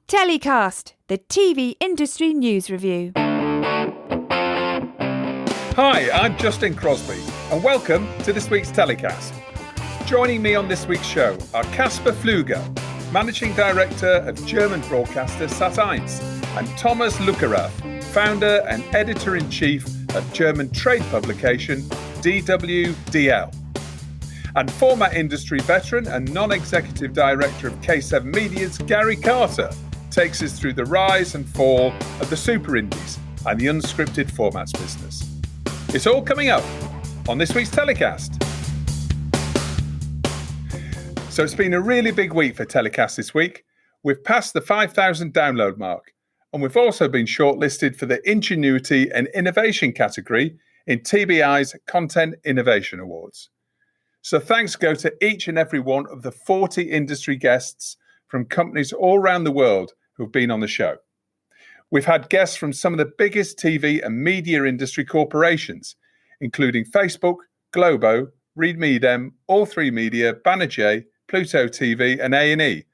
TellyCast, the TV industry news review. Hi, I'm Justin Crosby, and welcome to this week's TellyCast. Joining me on this week's show are Kaspar Pflüger, Managing Director of German broadcaster Sat1's, and Thomas Lückerath, Founder and Editor-in-Chief of German trade publication DWDL. And former industry veteran and non-executive director of K7 Media's Gary Carter takes us through the rise and fall of the super indies and the unscripted formats business. It's all coming up on this week's TellyCast. So it's been a really big week for TellyCast this week. We've passed the 5,000 download mark, and we've also been shortlisted for the Ingenuity and Innovation category in TBI's Content Innovation Awards. So thanks go to each and every one of the 40 industry guests from companies all around the world who've been on the show. We've had guests from some of the biggest TV and media industry corporations, including Facebook, Globo, Reed Meedem, All3Media, Banijay, Pluto TV and A&E,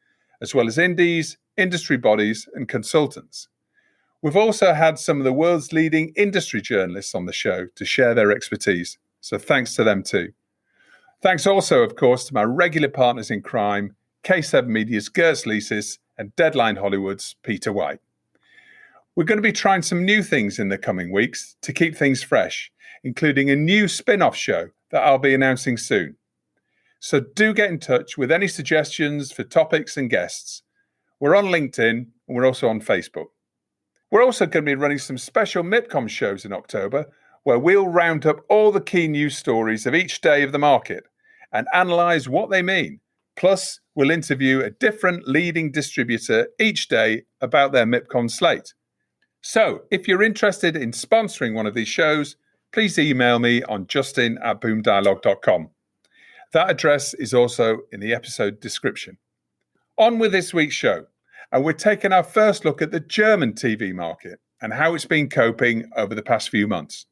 as well as indies, industry bodies and consultants. We've also had some of the world's leading industry journalists on the show to share their expertise, so thanks to them too. Thanks also, of course, to my regular partners in crime, K7 Media's Gertz Leasis and Deadline Hollywood's Peter White. We're going to be trying some new things in the coming weeks to keep things fresh, including a new spin-off show that I'll be announcing soon. So do get in touch with any suggestions for topics and guests. We're on LinkedIn and we're also on Facebook. We're also going to be running some special MIPCOM shows in October where we'll round up all the key news stories of each day of the market and analyse what they mean. Plus, we'll interview a different leading distributor each day about their MIPCOM slate. So, if you're interested in sponsoring one of these shows, please email me on justin@boomdialog.com. That address is also in the episode description. On with this week's show, and we're taking our first look at the German TV market and how it's been coping over the past few months.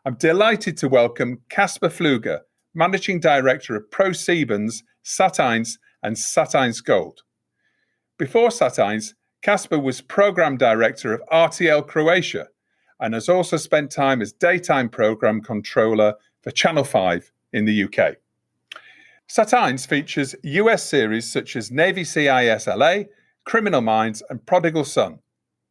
I'm delighted to welcome Kaspar Pflüger, Managing Director of Proseiben's Sat1's and Sat1's Gold. Before Sat1's, Kaspar was Programme Director of RTL Croatia and has also spent time as Daytime Programme Controller for Channel 5 in the UK. Sat1's features US series such as Navy CIS LA, Criminal Minds and Prodigal Son,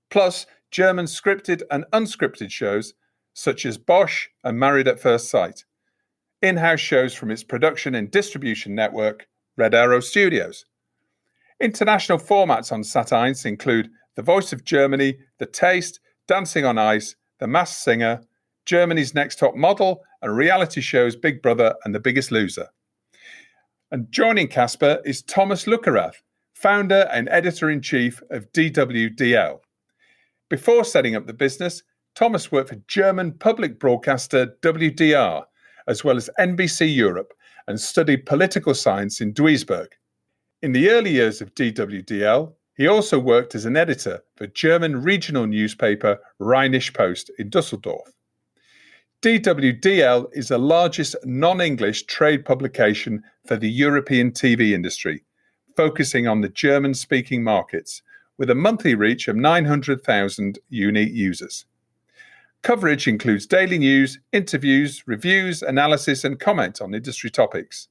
plus German scripted and unscripted shows such as Bosch and Married at First Sight, in-house shows from its production and distribution network, Red Arrow Studios. International formats on Sat1's include The Voice of Germany, The Taste, Dancing on Ice, The Masked Singer, Germany's Next Top Model, and reality shows Big Brother and The Biggest Loser. And joining Kaspar is Thomas Lückerath, founder and editor-in-chief of DWDL. Before setting up the business, Thomas worked for German public broadcaster WDR, as well as NBC Europe, and studied political science in Duisburg. In the early years of DWDL, he also worked as an editor for German regional newspaper Rheinische Post in Dusseldorf. DWDL is the largest non-English trade publication for the European TV industry, focusing on the German-speaking markets, with a monthly reach of 900,000 unique users. Coverage includes daily news, interviews, reviews, analysis, and comment on industry topics.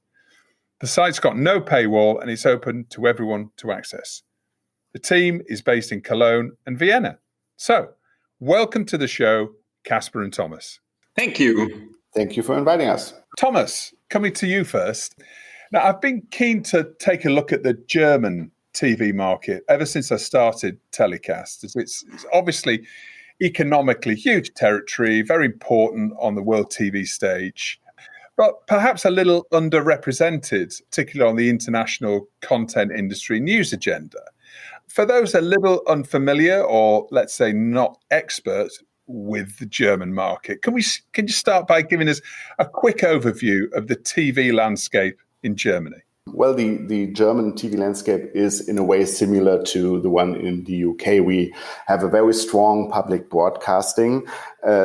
The site's got no paywall and it's open to everyone to access. The team is based in Cologne and Vienna. So, welcome to the show, Kaspar and Thomas. Thank you. Thank you for inviting us. Thomas, coming to you first. Now, I've been keen to take a look at the German TV market ever since I started TellyCast. It's obviously economically huge territory, very important on the world TV stage, but perhaps a little underrepresented, particularly on the international content industry news agenda. For those a little unfamiliar or, let's say, not expert with the German market, can you start by giving us a quick overview of the TV landscape in Germany? Well, the German TV landscape is in a way similar to the one in the UK. We have a very strong public broadcasting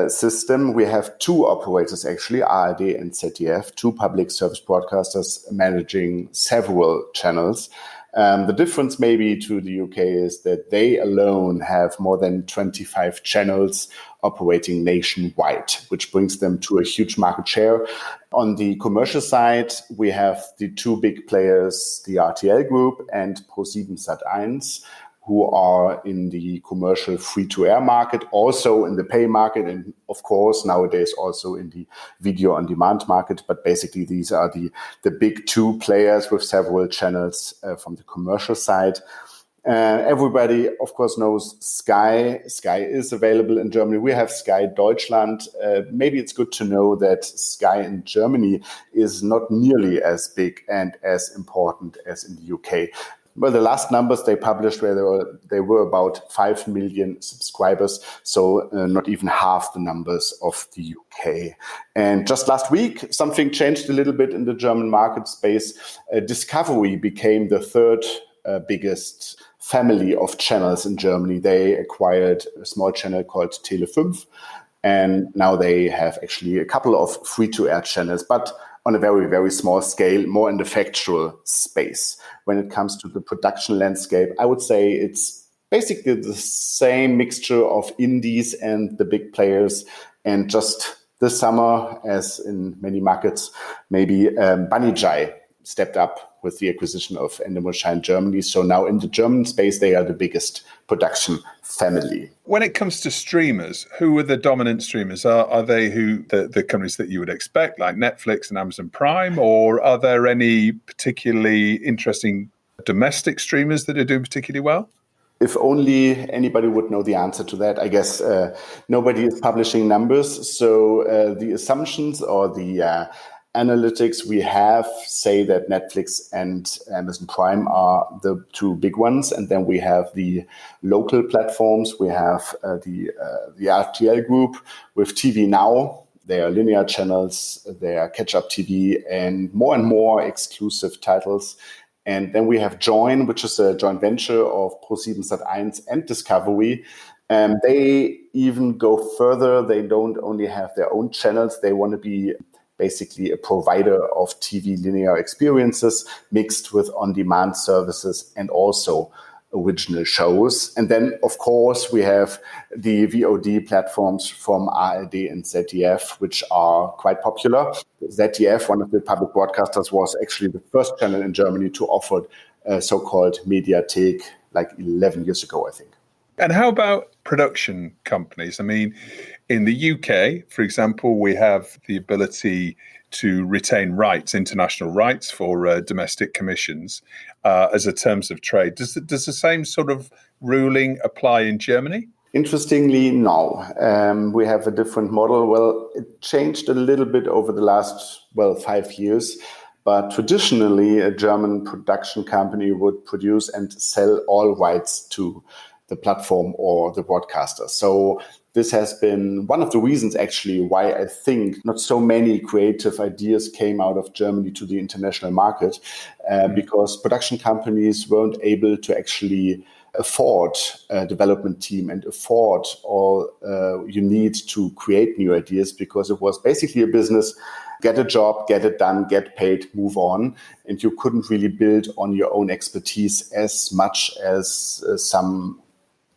system. We have two operators, actually, ARD and ZDF, two public service broadcasters managing several channels. The difference maybe to the UK is that they alone have more than 25 channels operating nationwide, which brings them to a huge market share. On the commercial side, we have the two big players, the RTL Group and ProseibenSat1, who are in the commercial free-to-air market, also in the pay market, and of course, nowadays also in the video-on-demand market. But basically, these are the big two players with several channels from the commercial side. Everybody, of course, knows Sky. Sky is available in Germany. We have Sky Deutschland. Maybe it's good to know that Sky in Germany is not nearly as big and as important as in the UK. Well, the last numbers they published they were about 5 million subscribers, so not even half the numbers of the UK. And just last week, something changed a little bit in the German market space. Discovery became the third biggest family of channels in Germany. They acquired a small channel called Tele5, and now they have actually a couple of free-to-air channels, but on a very, very small scale, more in the factual space. When it comes to the production landscape, I would say it's basically the same mixture of indies and the big players. And just this summer, as in many markets, maybe Banijay stepped up with the acquisition of Endemol Shine Germany. So now in the German space, they are the biggest production family. When it comes to streamers, who are the dominant streamers? Are they the companies that you would expect, like Netflix and Amazon Prime, or are there any particularly interesting domestic streamers that are doing particularly well? If only anybody would know the answer to that. I guess nobody is publishing numbers. So the assumptions or the analytics we have say that Netflix and Amazon Prime are the two big ones. And then we have the local platforms. We have the RTL Group with TV Now. They are linear channels. They are catch-up TV and more exclusive titles. And then we have Join, which is a joint venture of ProseibenSat1 and Discovery. And they even go further. They don't only have their own channels. They want to be basically a provider of TV linear experiences mixed with on-demand services and also original shows. And then, of course, we have the VOD platforms from ARD and ZDF, which are quite popular. ZDF, one of the public broadcasters, was actually the first channel in Germany to offer a so-called Mediathek like 11 years ago, I think. And how about production companies? I mean, in the UK, for example, we have the ability to retain rights, international rights for domestic commissions as a terms of trade. Does the same sort of ruling apply in Germany? Interestingly, no. We have a different model. Well, it changed a little bit over the last, 5 years. But traditionally, a German production company would produce and sell all rights to the platform or the broadcaster. So this has been one of the reasons, actually, why I think not so many creative ideas came out of Germany to the international market, because production companies weren't able to actually afford a development team and afford all you need to create new ideas, because it was basically a business. Get a job, get it done, get paid, move on. And you couldn't really build on your own expertise as much as some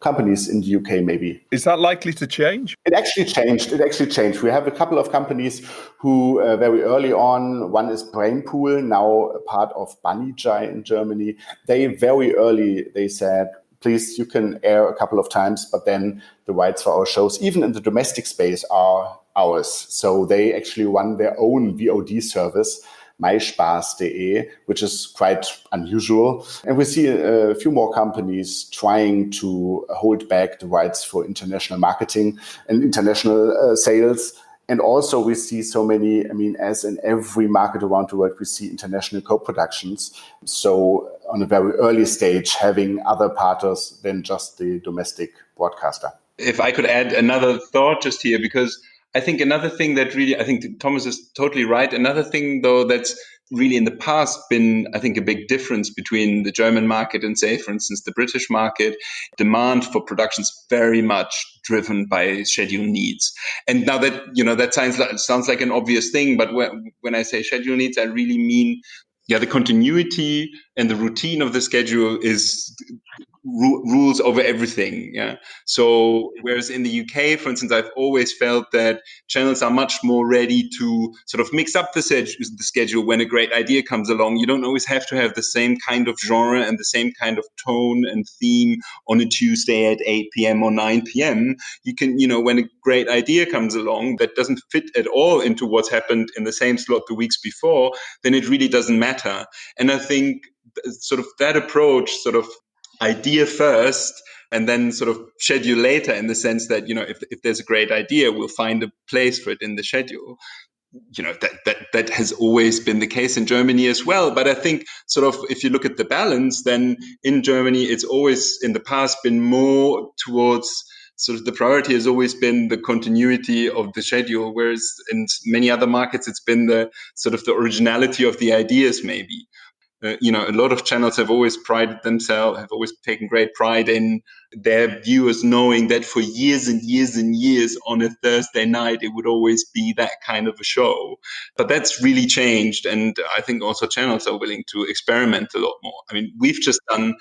companies in the UK, maybe. Is that likely to change? It actually changed. We have a couple of companies who very early on, one is Brainpool, now a part of Banijay in Germany. They said, please, you can air a couple of times, but then the rights for our shows, even in the domestic space, are ours. So they actually run their own VOD service, myspaß.de, which is quite unusual. And we see a few more companies trying to hold back the rights for international marketing and international sales. And also we see so many, as in every market around the world, we see international co-productions. So on a very early stage, having other partners than just the domestic broadcaster. If I could add another thought just here, because I think another thing that really, I think Thomas is totally right. Another thing, though, that's really in the past been, I think, a big difference between the German market and, say, for instance, the British market. Demand for productions very much driven by schedule needs. And now that, that sounds like an obvious thing, but when I say schedule needs, I really mean the continuity and the routine of the schedule rules over everything. Yeah. So whereas in the UK, for instance, I've always felt that channels are much more ready to sort of mix up the schedule when a great idea comes along. You don't always have to have the same kind of genre and the same kind of tone and theme on a Tuesday at 8 p.m. or 9 p.m. You can, when a great idea comes along that doesn't fit at all into what's happened in the same slot the weeks before, then it really doesn't matter. And I think sort of that approach, sort of idea first and then sort of schedule later, in the sense that, if there's a great idea, we'll find a place for it in the schedule. That has always been the case in Germany as well. But I think sort of if you look at the balance, then in Germany, it's always in the past been more towards sort of the priority has always been the continuity of the schedule, whereas in many other markets, it's been the sort of the originality of the ideas maybe. A lot of channels have always prided themselves, have always taken great pride in their viewers knowing that for years and years and years on a Thursday night, it would always be that kind of a show. But that's really changed. And I think also channels are willing to experiment a lot more. I mean, we've just done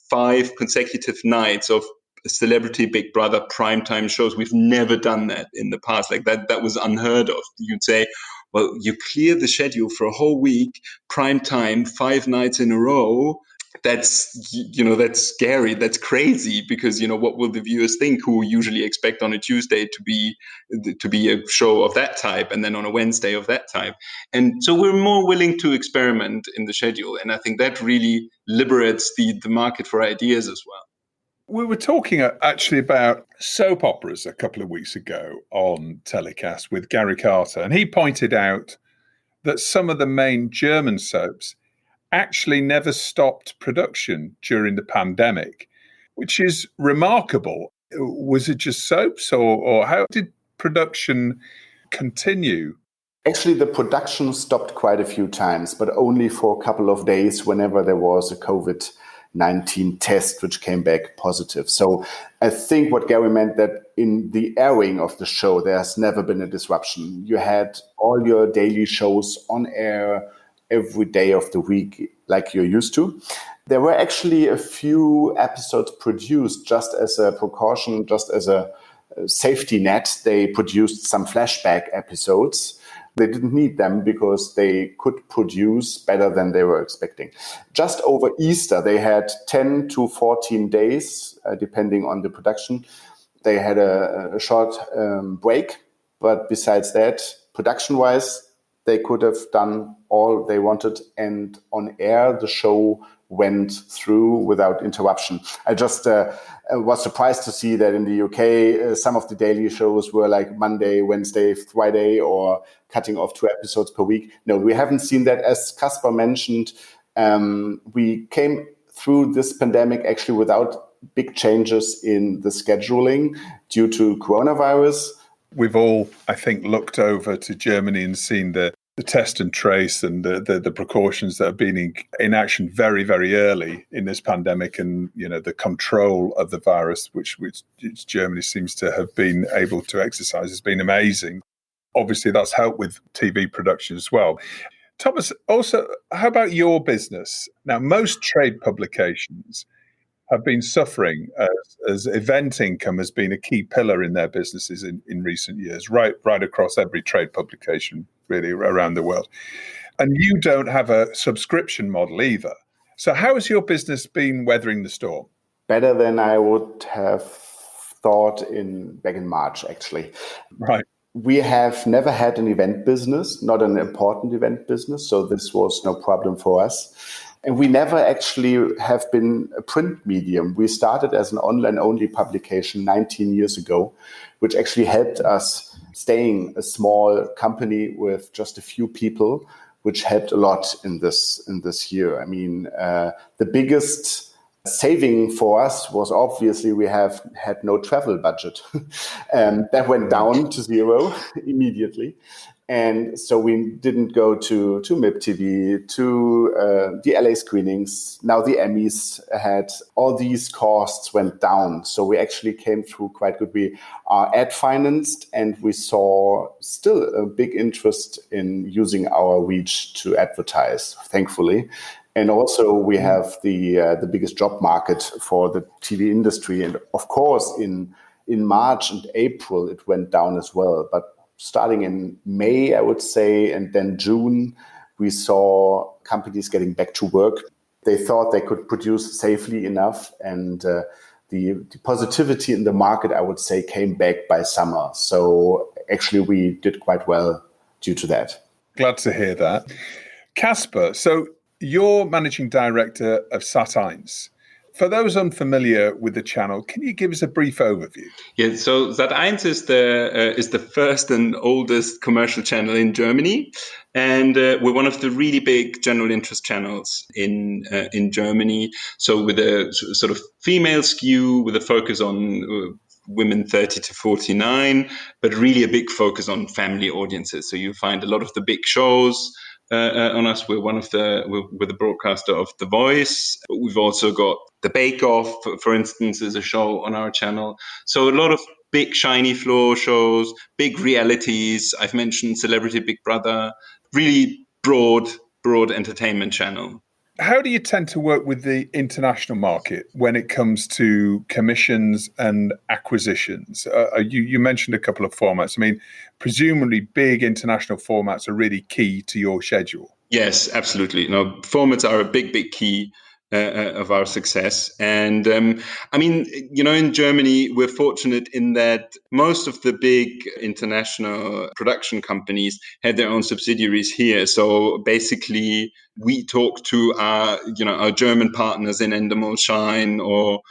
5 consecutive nights of Celebrity Big Brother primetime shows. We've never done that in the past. Like that was unheard of. You'd say, well, you clear the schedule for a whole week, prime time, 5 nights in a row. That's scary. That's crazy, because, what will the viewers think, who usually expect on a Tuesday to be a show of that type, and then on a Wednesday of that type. And so we're more willing to experiment in the schedule. And I think that really liberates the market for ideas as well. We were talking actually about soap operas a couple of weeks ago on TellyCast with Gary Carter, and he pointed out that some of the main German soaps actually never stopped production during the pandemic, which is remarkable. Was it just soaps, or how did production continue? Actually, the production stopped quite a few times, but only for a couple of days whenever there was a COVID-19 test which came back positive. So I think what Gary meant, that in the airing of the show, there's never been a disruption. You had all your daily shows on air every day of the week like you're used to. There were actually a few episodes produced just as a precaution, just as a safety net. They produced some flashback episodes. They didn't need them because they could produce better than they were expecting. Just over Easter, they had 10 to 14 days, depending on the production. They had a short break, but besides that, production-wise, they could have done all they wanted, and on air, the show went through without interruption. I just was surprised to see that in the UK, some of the daily shows were like Monday, Wednesday, Friday, or cutting off 2 episodes per week. No, we haven't seen that. As Kaspar mentioned, we came through this pandemic actually without big changes in the scheduling due to coronavirus. We've all, I think, looked over to Germany and seen the test and trace and the precautions that have been in action very, very early in this pandemic, and the control of the virus, which Germany seems to have been able to exercise, has been amazing. Obviously, that's helped with TV production as well. Thomas, also, how about your business? Now, most trade publications have been suffering as event income has been a key pillar in their businesses in recent years, right across every trade publication really around the world. And you don't have a subscription model either. So how has your business been weathering the storm? Better than I would have thought back in March, actually. Right. We have never had an event business, not an important event business, so this was no problem for us. And we never actually have been a print medium. We started as an online-only publication 19 years ago, which actually helped us staying a small company with just a few people, which helped a lot in this year. I mean, the biggest saving for us was obviously we have had no travel budget. That went down to 0 immediately. And so we didn't go to MIP TV, to the LA screenings. Now the Emmys had all these costs went down. So we actually came through quite good. We are ad financed, and we saw still a big interest in using our reach to advertise, thankfully. And also we have the biggest job market for the TV industry. And of course, in March and April, it went down as well. But starting in May, I would say, and then June, we saw companies getting back to work. They thought they could produce safely enough, and the positivity in the market, I would say, came back by summer. So actually, we did quite well due to that. Glad to hear that. Kaspar, so you're managing director of Sat1. For those unfamiliar with the channel, can you give us a brief overview? Yeah, so Sat1 is the first and oldest commercial channel in Germany, and we're one of the really big general interest channels in Germany. So with a sort of female skew, with a focus on women 30 to 49, but really a big focus on family audiences. So you find a lot of the big shows on us. We're we're the broadcaster of The Voice. We've also got The Bake Off, for instance, is a show on our channel. So a lot of big shiny floor shows, big realities. I've mentioned Celebrity Big Brother, really broad entertainment channel. How do you tend to work with the international market when it comes to commissions and acquisitions? You mentioned a couple of formats. I mean, presumably big international formats are really key to your schedule. Yes, absolutely. No, formats are a big key of our success. And I mean, in Germany, we're fortunate in that most of the big international production companies had their own subsidiaries here. So basically, we talk to our German partners in Endemol Shine or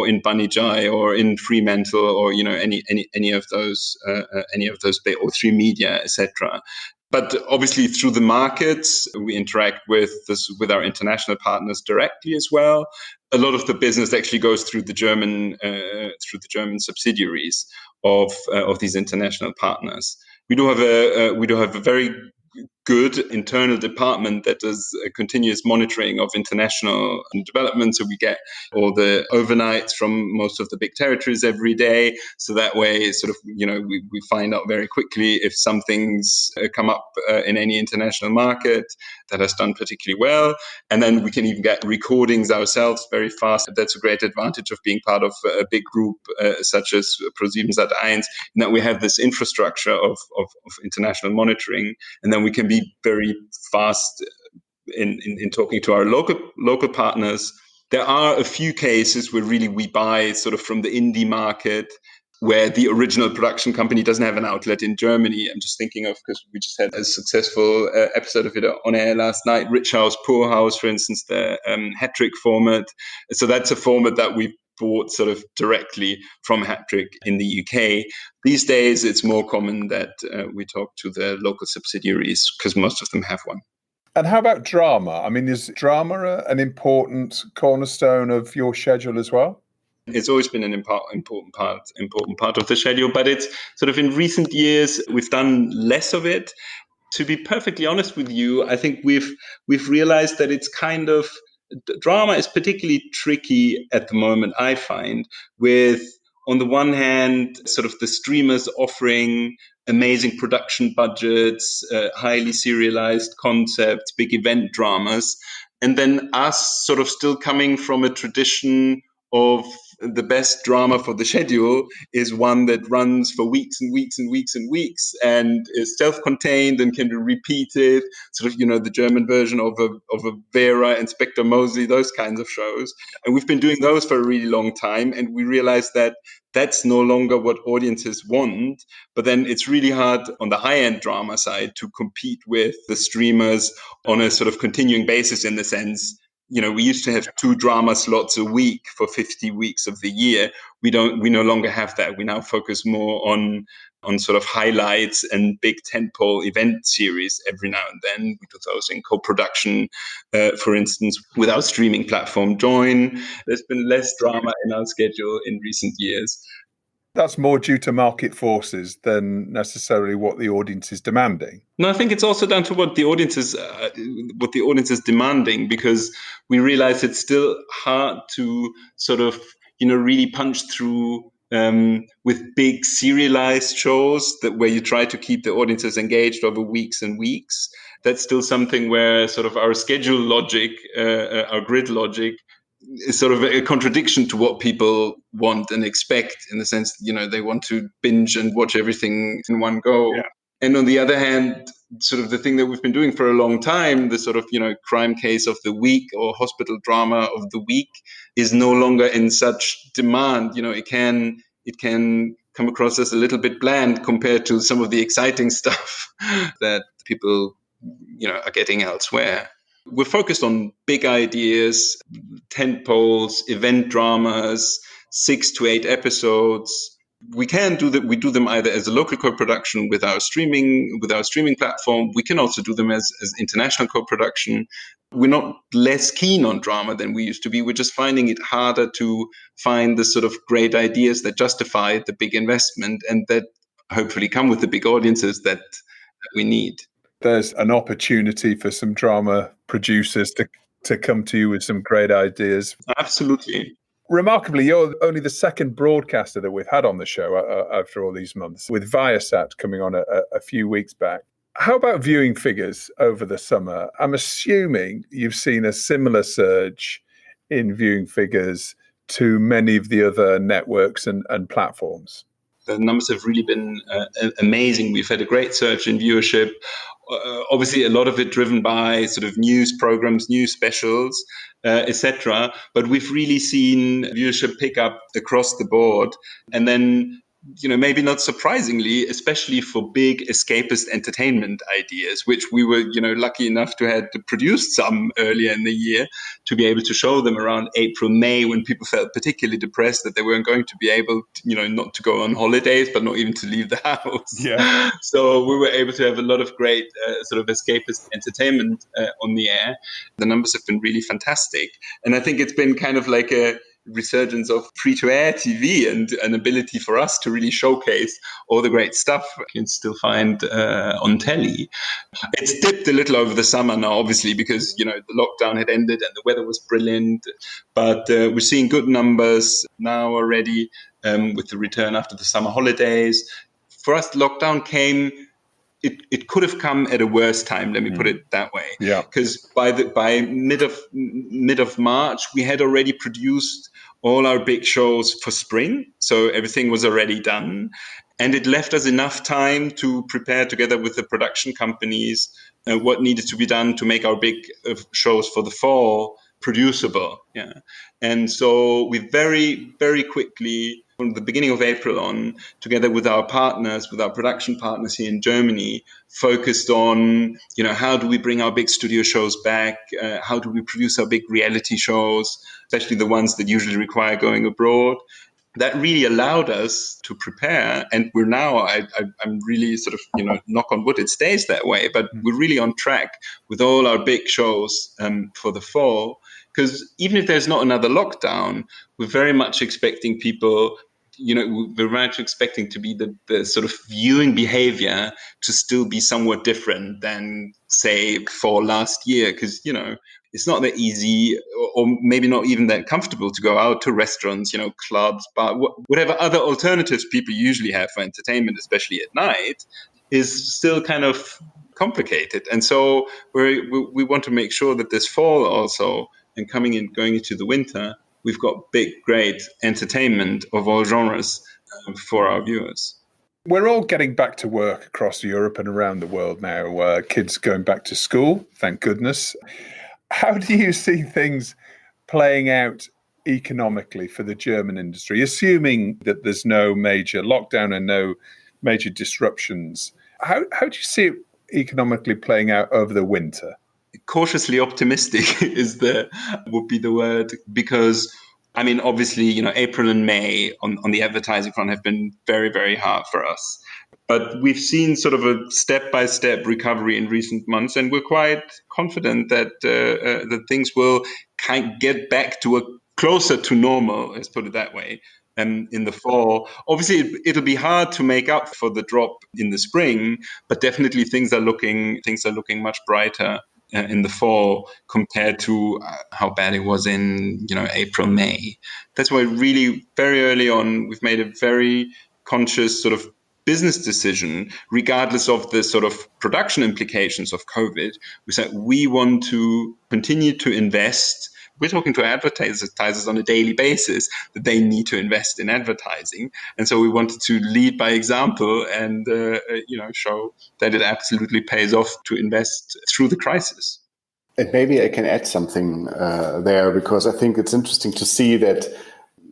in Banijay or in Fremantle or any of those big, or 3 Media, etc. But obviously, through the markets, we interact with our international partners directly as well. A lot of the business actually goes through the German subsidiaries of these international partners. We do have a very good internal department that does a continuous monitoring of international development. So we get all the overnights from most of the big territories every day. So that way, sort of, we find out very quickly if something's come up in any international market that has done particularly well. And then we can even get recordings ourselves very fast. That's a great advantage of being part of a big group such as ProseibenSat1, in that we have this infrastructure of international monitoring. And then we can be very fast in talking to our local partners. There are a few cases where really we buy sort of from the indie market, where the original production company doesn't have an outlet in Germany. I'm just thinking of, because we just had a successful episode of it on air last night, Rich House, Poor House, for instance, the hat-trick format. So that's a format that we bought sort of directly from Hat-Trick in the UK. These days, it's more common that we talk to the local subsidiaries, because most of them have one. And how about drama? I mean, is drama an important cornerstone of your schedule as well? It's always been an important part of the schedule, but it's sort of in recent years, we've done less of it. To be perfectly honest with you, I think we've realized that it's kind of, drama is particularly tricky at the moment, I find, with, on the one hand, sort of the streamers offering amazing production budgets, highly serialized concepts, big event dramas, and then us sort of still coming from a tradition of the best drama for the schedule is one that runs for weeks and weeks and weeks and weeks and is self-contained and can be repeated, sort of, the German version of a Vera, Inspector Mosley, those kinds of shows. And we've been doing those for a really long time, and we realized that that's no longer what audiences want. But then it's really hard on the high-end drama side to compete with the streamers on a sort of continuing basis, in the sense, we used to have 2 drama slots a week for 50 weeks of the year. We no longer have that. We now focus more on sort of highlights and big tentpole event series every now and then. We do those in co-production, for instance, with our streaming platform Join. There's been less drama in our schedule in recent years. That's more due to market forces than necessarily what the audience is demanding. No, I think it's also down to what the audience is demanding, because we realize it's still hard to sort of, really punch through with big serialized shows where you try to keep the audiences engaged over weeks and weeks. That's still something where sort of our schedule logic, our grid logic, is sort of a contradiction to what people want and expect, in the sense that, they want to binge and watch everything in one go. Yeah. And on the other hand, sort of the thing that we've been doing for a long time, the sort of, crime case of the week or hospital drama of the week, is no longer in such demand. It can come across as a little bit bland compared to some of the exciting stuff that people, are getting elsewhere. We're focused on big ideas, tent poles, event dramas, 6 to 8 episodes. We can do that. We do them either as a local co-production with our streaming platform. We can also do them as international co-production. We're not less keen on drama than we used to be. We're just finding it harder to find the sort of great ideas that justify the big investment and that hopefully come with the big audiences that we need. There's an opportunity for some drama producers to come to you with some great ideas. Absolutely. Remarkably, you're only the second broadcaster that we've had on the show after all these months, with Viasat coming on a few weeks back. How about viewing figures over the summer? I'm assuming you've seen a similar surge in viewing figures to many of the other networks and platforms. The numbers have really been amazing. We've had a great surge in viewership. Obviously, a lot of it driven by sort of news programs, news specials, etc. But we've really seen viewership pick up across the board. And then, maybe not surprisingly, especially for big escapist entertainment ideas, which we were, lucky enough to have produced some earlier in the year, to be able to show them around April, May, when people felt particularly depressed that they weren't going to be able, not to go on holidays, but not even to leave the house. Yeah. So we were able to have a lot of great sort of escapist entertainment on the air. The numbers have been really fantastic. And I think it's been kind of like a resurgence of free-to-air TV and an ability for us to really showcase all the great stuff you can still find on telly. It's dipped a little over the summer now, obviously, because, the lockdown had ended and the weather was brilliant. But we're seeing good numbers now already with the return after the summer holidays. For us, lockdown came... It could have come at a worse time. Let me put it that way. Yeah. Because by mid of March, we had already produced all our big shows for spring, so everything was already done, and it left us enough time to prepare together with the production companies what needed to be done to make our big shows for the fall producible. Yeah, and so we very, very quickly, from the beginning of April on, together with our partners, with our production partners here in Germany, focused on, how do we bring our big studio shows back? How do we produce our big reality shows, especially the ones that usually require going abroad? That really allowed us to prepare. And we're now, I'm really sort of, knock on wood, it stays that way, but we're really on track with all our big shows for the fall. Because even if there's not another lockdown, we're very much expecting people, we're very much expecting to be the sort of viewing behavior to still be somewhat different than, say, for last year. Because, it's not that easy or maybe not even that comfortable to go out to restaurants, clubs, but whatever other alternatives people usually have for entertainment, especially at night, is still kind of complicated. And so we want to make sure that this fall also, and going into the winter, we've got big, great entertainment of all genres for our viewers. We're all getting back to work across Europe and around the world now. Kids going back to school, thank goodness. How do you see things playing out economically for the German industry, assuming that there's no major lockdown and no major disruptions? How do you see it economically playing out over the winter? Cautiously optimistic would be the word, because obviously, April and May on the advertising front have been very, very hard for us. But we've seen sort of a step-by-step recovery in recent months, and we're quite confident that things will kind of get back to closer to normal, let's put it that way, in the fall. Obviously, it'll be hard to make up for the drop in the spring, but definitely things are looking much brighter in the fall compared to how bad it was in April, May. That's why really very early on we've made a very conscious sort of business decision, regardless of the sort of production implications of COVID. We said we want to continue to invest. We're talking to advertisers on a daily basis that they need to invest in advertising. And so we wanted to lead by example and, show that it absolutely pays off to invest through the crisis. And maybe I can add something there, because I think it's interesting to see that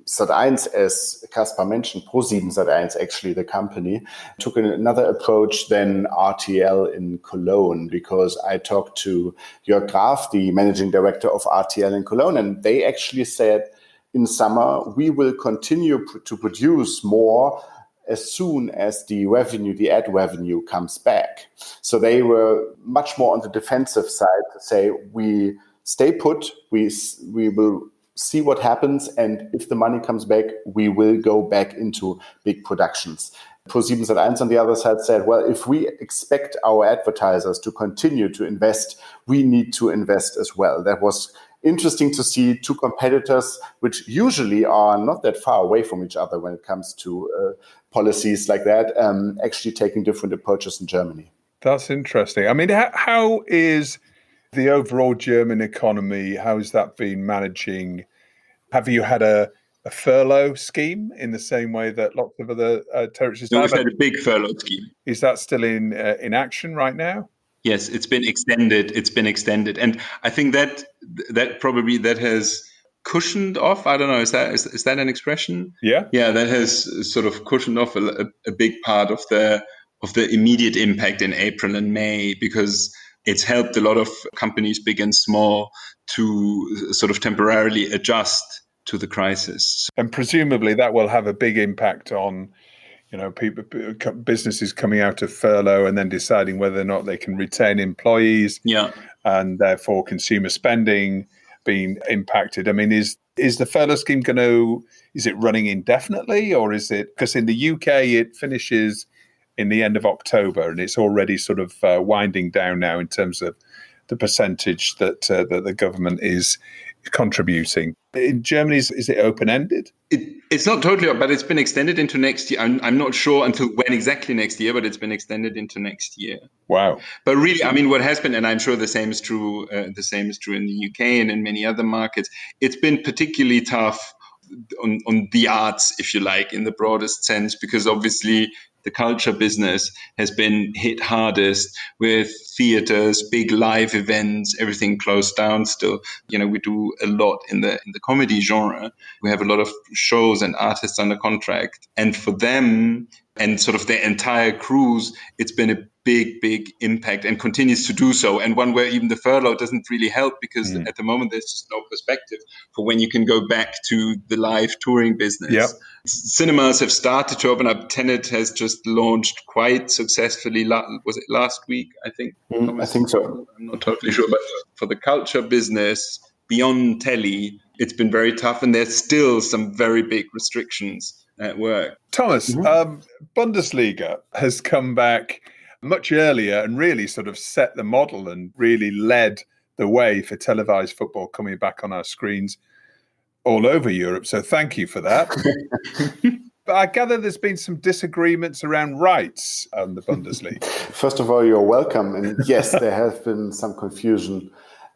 Sat1, as Kaspar mentioned, ProseibenSat1, actually the company, took another approach than RTL in Cologne, because I talked to Jörg Graf, the managing director of RTL in Cologne, and they actually said in summer, we will continue to produce more as soon as the ad revenue comes back. So they were much more on the defensive side to say, we stay put, we will see what happens, and if the money comes back, we will go back into big productions. ProseibenSat1 on the other side said, well, if we expect our advertisers to continue to invest, we need to invest as well. That was interesting to see two competitors, which usually are not that far away from each other when it comes to policies like that, actually taking different approaches in Germany. That's interesting. I mean, how is the overall German economy, how has that been managing? Have you had a furlough scheme in the same way that lots of other territories have? We've had a big furlough scheme. Is that still in action right now? Yes, it's been extended. And I think that probably that has cushioned off. I don't know, is that an expression? Yeah. Yeah, that has sort of cushioned off a big part of the immediate impact in April and May, because it's helped a lot of companies, big and small, to sort of temporarily adjust to the crisis. And presumably that will have a big impact on, businesses coming out of furlough and then deciding whether or not they can retain employees. Yeah. And therefore consumer spending being impacted. I mean, is the furlough scheme is it running indefinitely, or is it, because in the UK it finishes in the end of October, and it's already sort of winding down now in terms of the percentage that the government is contributing. In Germany, is it open-ended? It's not totally, but it's been extended into next year. I'm not sure until when exactly next year, but it's been extended into next year. Wow. But really, I mean, what has been, and I'm sure the same is true in the UK and in many other markets, it's been particularly tough on the arts, if you like, in the broadest sense, because obviously the culture business has been hit hardest with theaters, big live events, everything closed down still. We do a lot in the comedy genre. We have a lot of shows and artists under contract. And for them and sort of their entire crews, it's been a big impact and continues to do so. And one where even the furlough doesn't really help, because at the moment there's just no perspective for when you can go back to the live touring business. Yep. Cinemas have started to open up. Tenet has just launched quite successfully. Was it last week, I think? I think so. I'm not totally sure. But for the culture business, beyond telly, it's been very tough. And there's still some very big restrictions at work. Thomas, Bundesliga has come back much earlier and really sort of set the model and really led the way for televised football coming back on our screens all over Europe. So thank you for that. But I gather there's been some disagreements around rights on the Bundesliga. First of all, you're welcome. And yes, there has been some confusion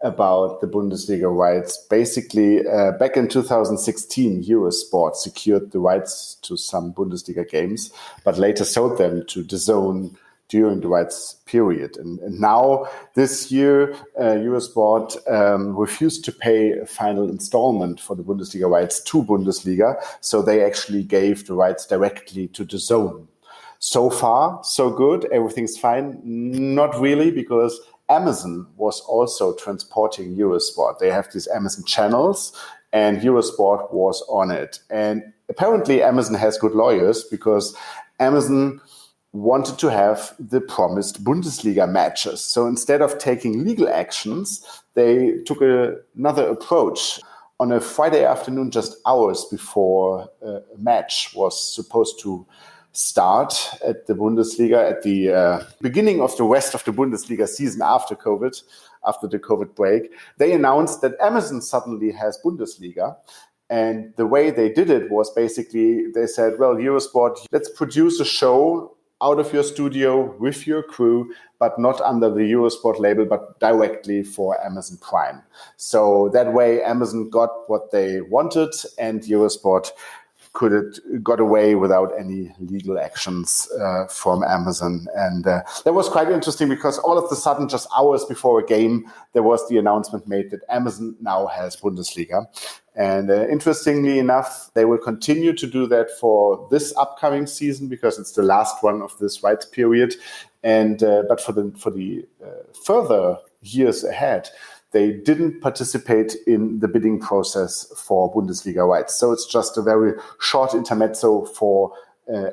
about the Bundesliga rights. Basically, back in 2016, Eurosport secured the rights to some Bundesliga games, but later sold them to DAZN during the rights period. And now, this year, Eurosport refused to pay a final installment for the Bundesliga rights to Bundesliga, so they actually gave the rights directly to DAZN. So far, so good, everything's fine. Not really, because Amazon was also transporting Eurosport. They have these Amazon channels, and Eurosport was on it. And apparently Amazon has good lawyers, because Amazon wanted to have the promised Bundesliga matches. So instead of taking legal actions, they took another approach. on a Friday afternoon, just hours before a match was supposed to start at the Bundesliga, at the beginning of the rest of the Bundesliga season after the COVID break, they announced that Amazon suddenly has Bundesliga. And the way they did it was basically, they said, well, Eurosport, let's produce a show out of your studio with your crew, but not under the Eurosport label, but directly for Amazon Prime. So that way Amazon got what they wanted and Eurosport got away without any legal actions from Amazon. And that was quite interesting because all of a sudden, just hours before a game, there was the announcement made that Amazon now has Bundesliga. And interestingly enough, they will continue to do that for this upcoming season because it's the last one of this rights period. And but for the further years ahead, they didn't participate in the bidding process for Bundesliga rights. So it's just a very short intermezzo for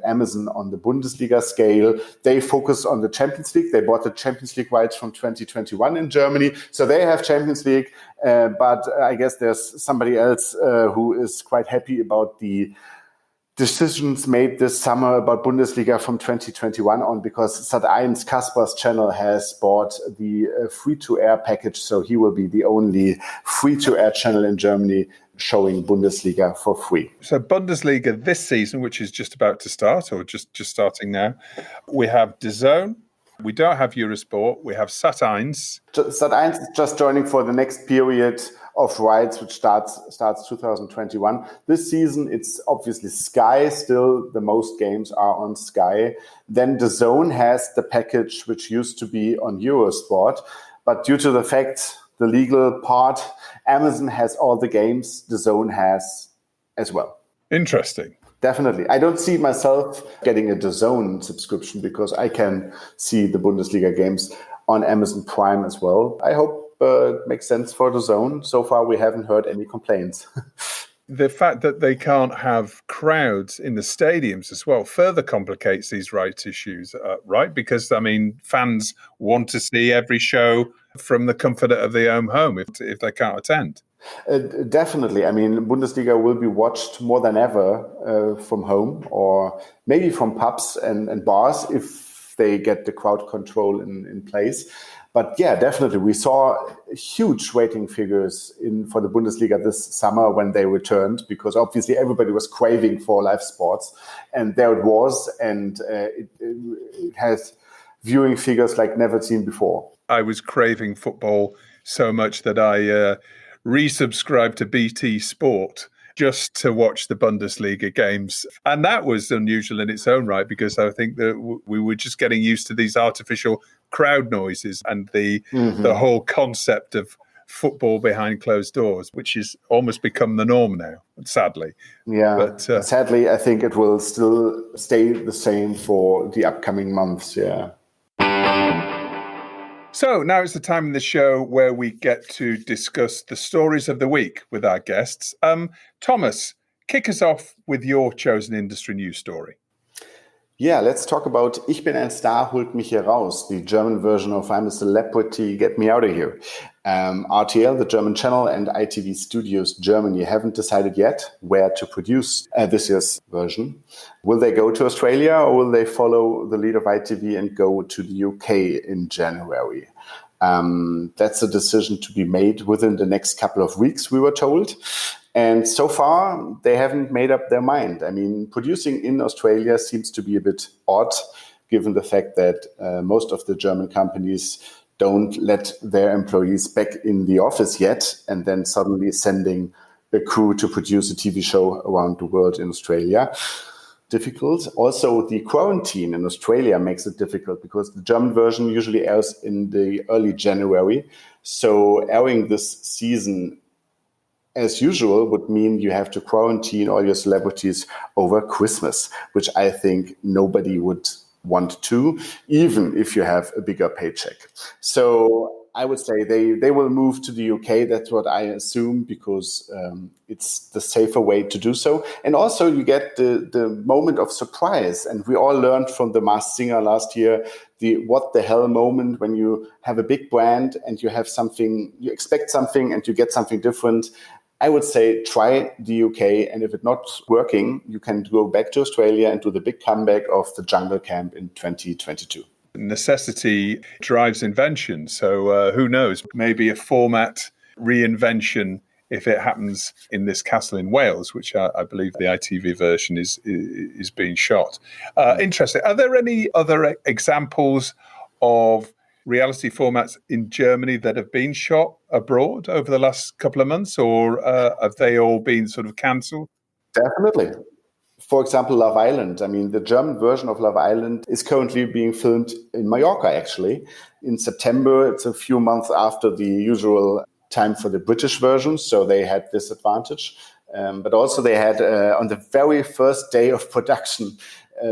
Amazon on the Bundesliga scale. They focus on the Champions League. They bought the Champions League rights from 2021 in Germany. So they have Champions League. But I guess there's somebody else who is quite happy about the decisions made this summer about Bundesliga from 2021 on, because Sat1's Kaspar's channel has bought the free-to-air package, so he will be the only free-to-air channel in Germany showing Bundesliga for free. So Bundesliga this season, which is just about to start, or just starting now, we have DAZN, we don't have Eurosport, we have Sat1's. Sat1 is just joining for the next period of rights, which starts 2021. This season, it's obviously Sky. Still, the most games are on Sky. Then DAZN has the package, which used to be on Eurosport. But due to the fact, the legal part, Amazon has all the games, DAZN has as well. Interesting. Definitely. I don't see myself getting a DAZN subscription because I can see the Bundesliga games on Amazon Prime as well. I hope it makes sense for DAZN. So far, we haven't heard any complaints. The fact that they can't have crowds in the stadiums as well further complicates these rights issues, right? Because, I mean, fans want to see every show from the comfort of their own home if they can't attend. Definitely. I mean, Bundesliga will be watched more than ever from home or maybe from pubs and bars if they get the crowd control in place. But yeah, definitely. We saw huge rating figures for the Bundesliga this summer when they returned, because obviously everybody was craving for live sports. And there it was. And it has viewing figures like never seen before. I was craving football so much that I resubscribed to BT Sport just to watch the Bundesliga games. And that was unusual in its own right, because I think that we were just getting used to these artificial crowd noises and the whole concept of football behind closed doors, which has almost become the norm now, sadly. Yeah, but sadly, I think it will still stay the same for the upcoming months, yeah. So now it's the time in the show where we get to discuss the stories of the week with our guests. Thomas, kick us off with your chosen industry news story. Yeah, let's talk about Ich bin ein Star, Holt Mich Hier Raus, the German version of I'm a Celebrity, Get Me Out of Here. RTL, the German channel, and ITV Studios Germany haven't decided yet where to produce this year's version. Will they go to Australia or will they follow the lead of ITV and go to the UK in January? That's a decision to be made within the next couple of weeks, we were told. And so far, they haven't made up their mind. I mean, producing in Australia seems to be a bit odd, given the fact that most of the German companies don't let their employees back in the office yet, and then suddenly sending a crew to produce a TV show around the world in Australia. Difficult. Also, the quarantine in Australia makes it difficult because the German version usually airs in the early January. So airing this season as usual would mean you have to quarantine all your celebrities over Christmas, which I think nobody would want to, even if you have a bigger paycheck. So I would say they will move to the UK. That's what I assume, because it's the safer way to do so. And also you get the moment of surprise. And we all learned from The Masked Singer last year, the what the hell moment when you have a big brand and you have something, you expect something and you get something different. I would say try the UK, and if it's not working, you can go back to Australia and do the big comeback of the Jungle Camp in 2022. Necessity drives invention. So who knows? Maybe a format reinvention if it happens in this castle in Wales, which I believe the ITV version is being shot. Interesting. Are there any other examples of reality formats in Germany that have been shot abroad over the last couple of months, or have they all been sort of cancelled? Definitely. For example, Love Island. I mean, the German version of Love Island is currently being filmed in Mallorca, actually. In September, it's a few months after the usual time for the British version, so they had this advantage. But also they had, on the very first day of production,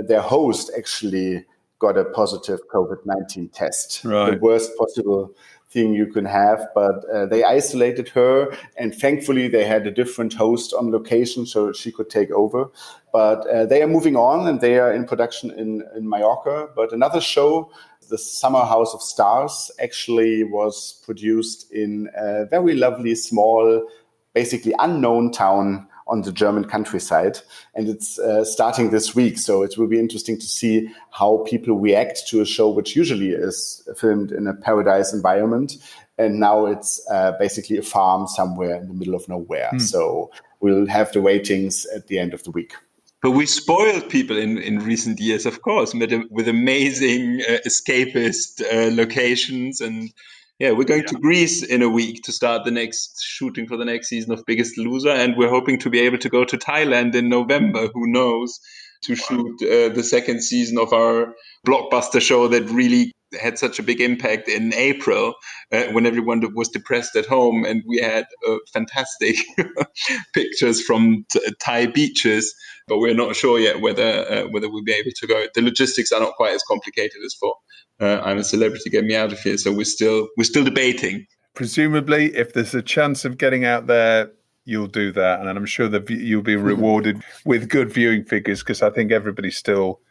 their host actually got a positive COVID-19 test. Right. The worst possible thing you can have, but they isolated her, and thankfully they had a different host on location so she could take over. But they are moving on, and they are in production in Mallorca. But another show, The Summer House of Stars, actually was produced in a very lovely, small, basically unknown town on the German countryside. And it's starting this week. So it will be interesting to see how people react to a show which usually is filmed in a paradise environment. And now it's basically a farm somewhere in the middle of nowhere. So we'll have the ratings at the end of the week. But we spoiled people in recent years, of course, with amazing escapist locations. And yeah, we're going to Greece in a week to start the next shooting for the next season of Biggest Loser. And we're hoping to be able to go to Thailand in November, who knows, to shoot the second season of our blockbuster show that really had such a big impact in April when everyone was depressed at home, and we had fantastic pictures from Thai beaches, but we're not sure yet whether we'll be able to go. The logistics are not quite as complicated as for I'm a Celebrity, Get Me Out of Here, so we're still debating. Presumably, if there's a chance of getting out there, you'll do that, and I'm sure that you'll be rewarded with good viewing figures, because I think everybody still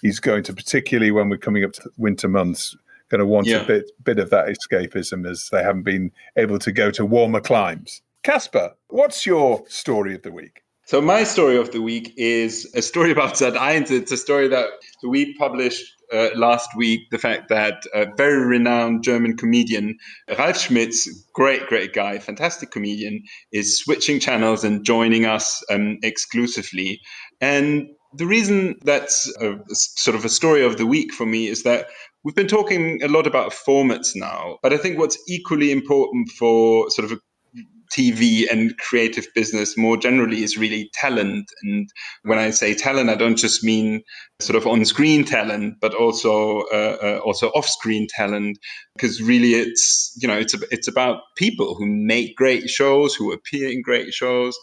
is going to, particularly when we're coming up to winter months, going to want a bit of that escapism, as they haven't been able to go to warmer climes. Kaspar, what's your story of the week? So my story of the week is a story about Sat1. It's a story that we published last week, the fact that a very renowned German comedian, Ralf Schmitz, great guy, fantastic comedian, is switching channels and joining us exclusively. And the reason that's sort of a story of the week for me is that we've been talking a lot about formats now, but I think what's equally important for sort of a TV and creative business more generally is really talent. And when I say talent, I don't just mean sort of on-screen talent, but also off-screen talent, because really it's about people who make great shows, who appear in great shows.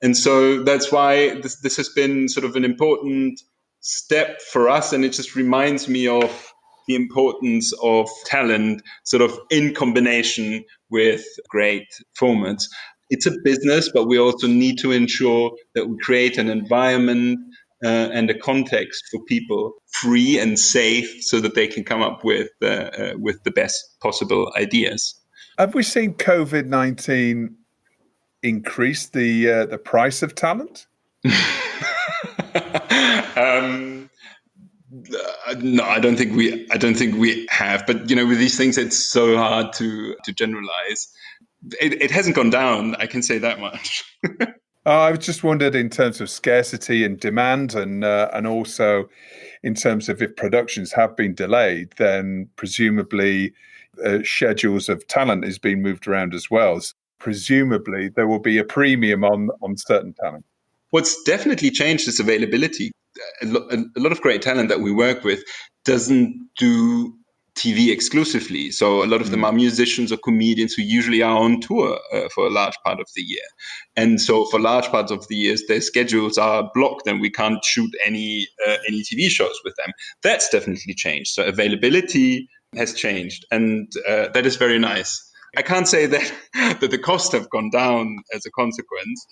And so that's why this has been sort of an important step for us. And it just reminds me of the importance of talent sort of in combination with great formats. It's a business, but we also need to ensure that we create an environment and a context for people free and safe so that they can come up with the best possible ideas. Have we seen COVID-19 increase the price of talent? No, I don't think we have. But with these things, it's so hard to generalize. It hasn't gone down. I can say that much. I was just wondered in terms of scarcity and demand, and also in terms of if productions have been delayed, then presumably schedules of talent is being moved around as well. So presumably there will be a premium on certain talent. What's definitely changed is availability. A lot of great talent that we work with doesn't do TV exclusively. So a lot of them are musicians or comedians who usually are on tour for a large part of the year. And so for large parts of the years, their schedules are blocked and we can't shoot any TV shows with them. That's definitely changed. So availability has changed, and that is very nice. I can't say that the costs have gone down as a consequence.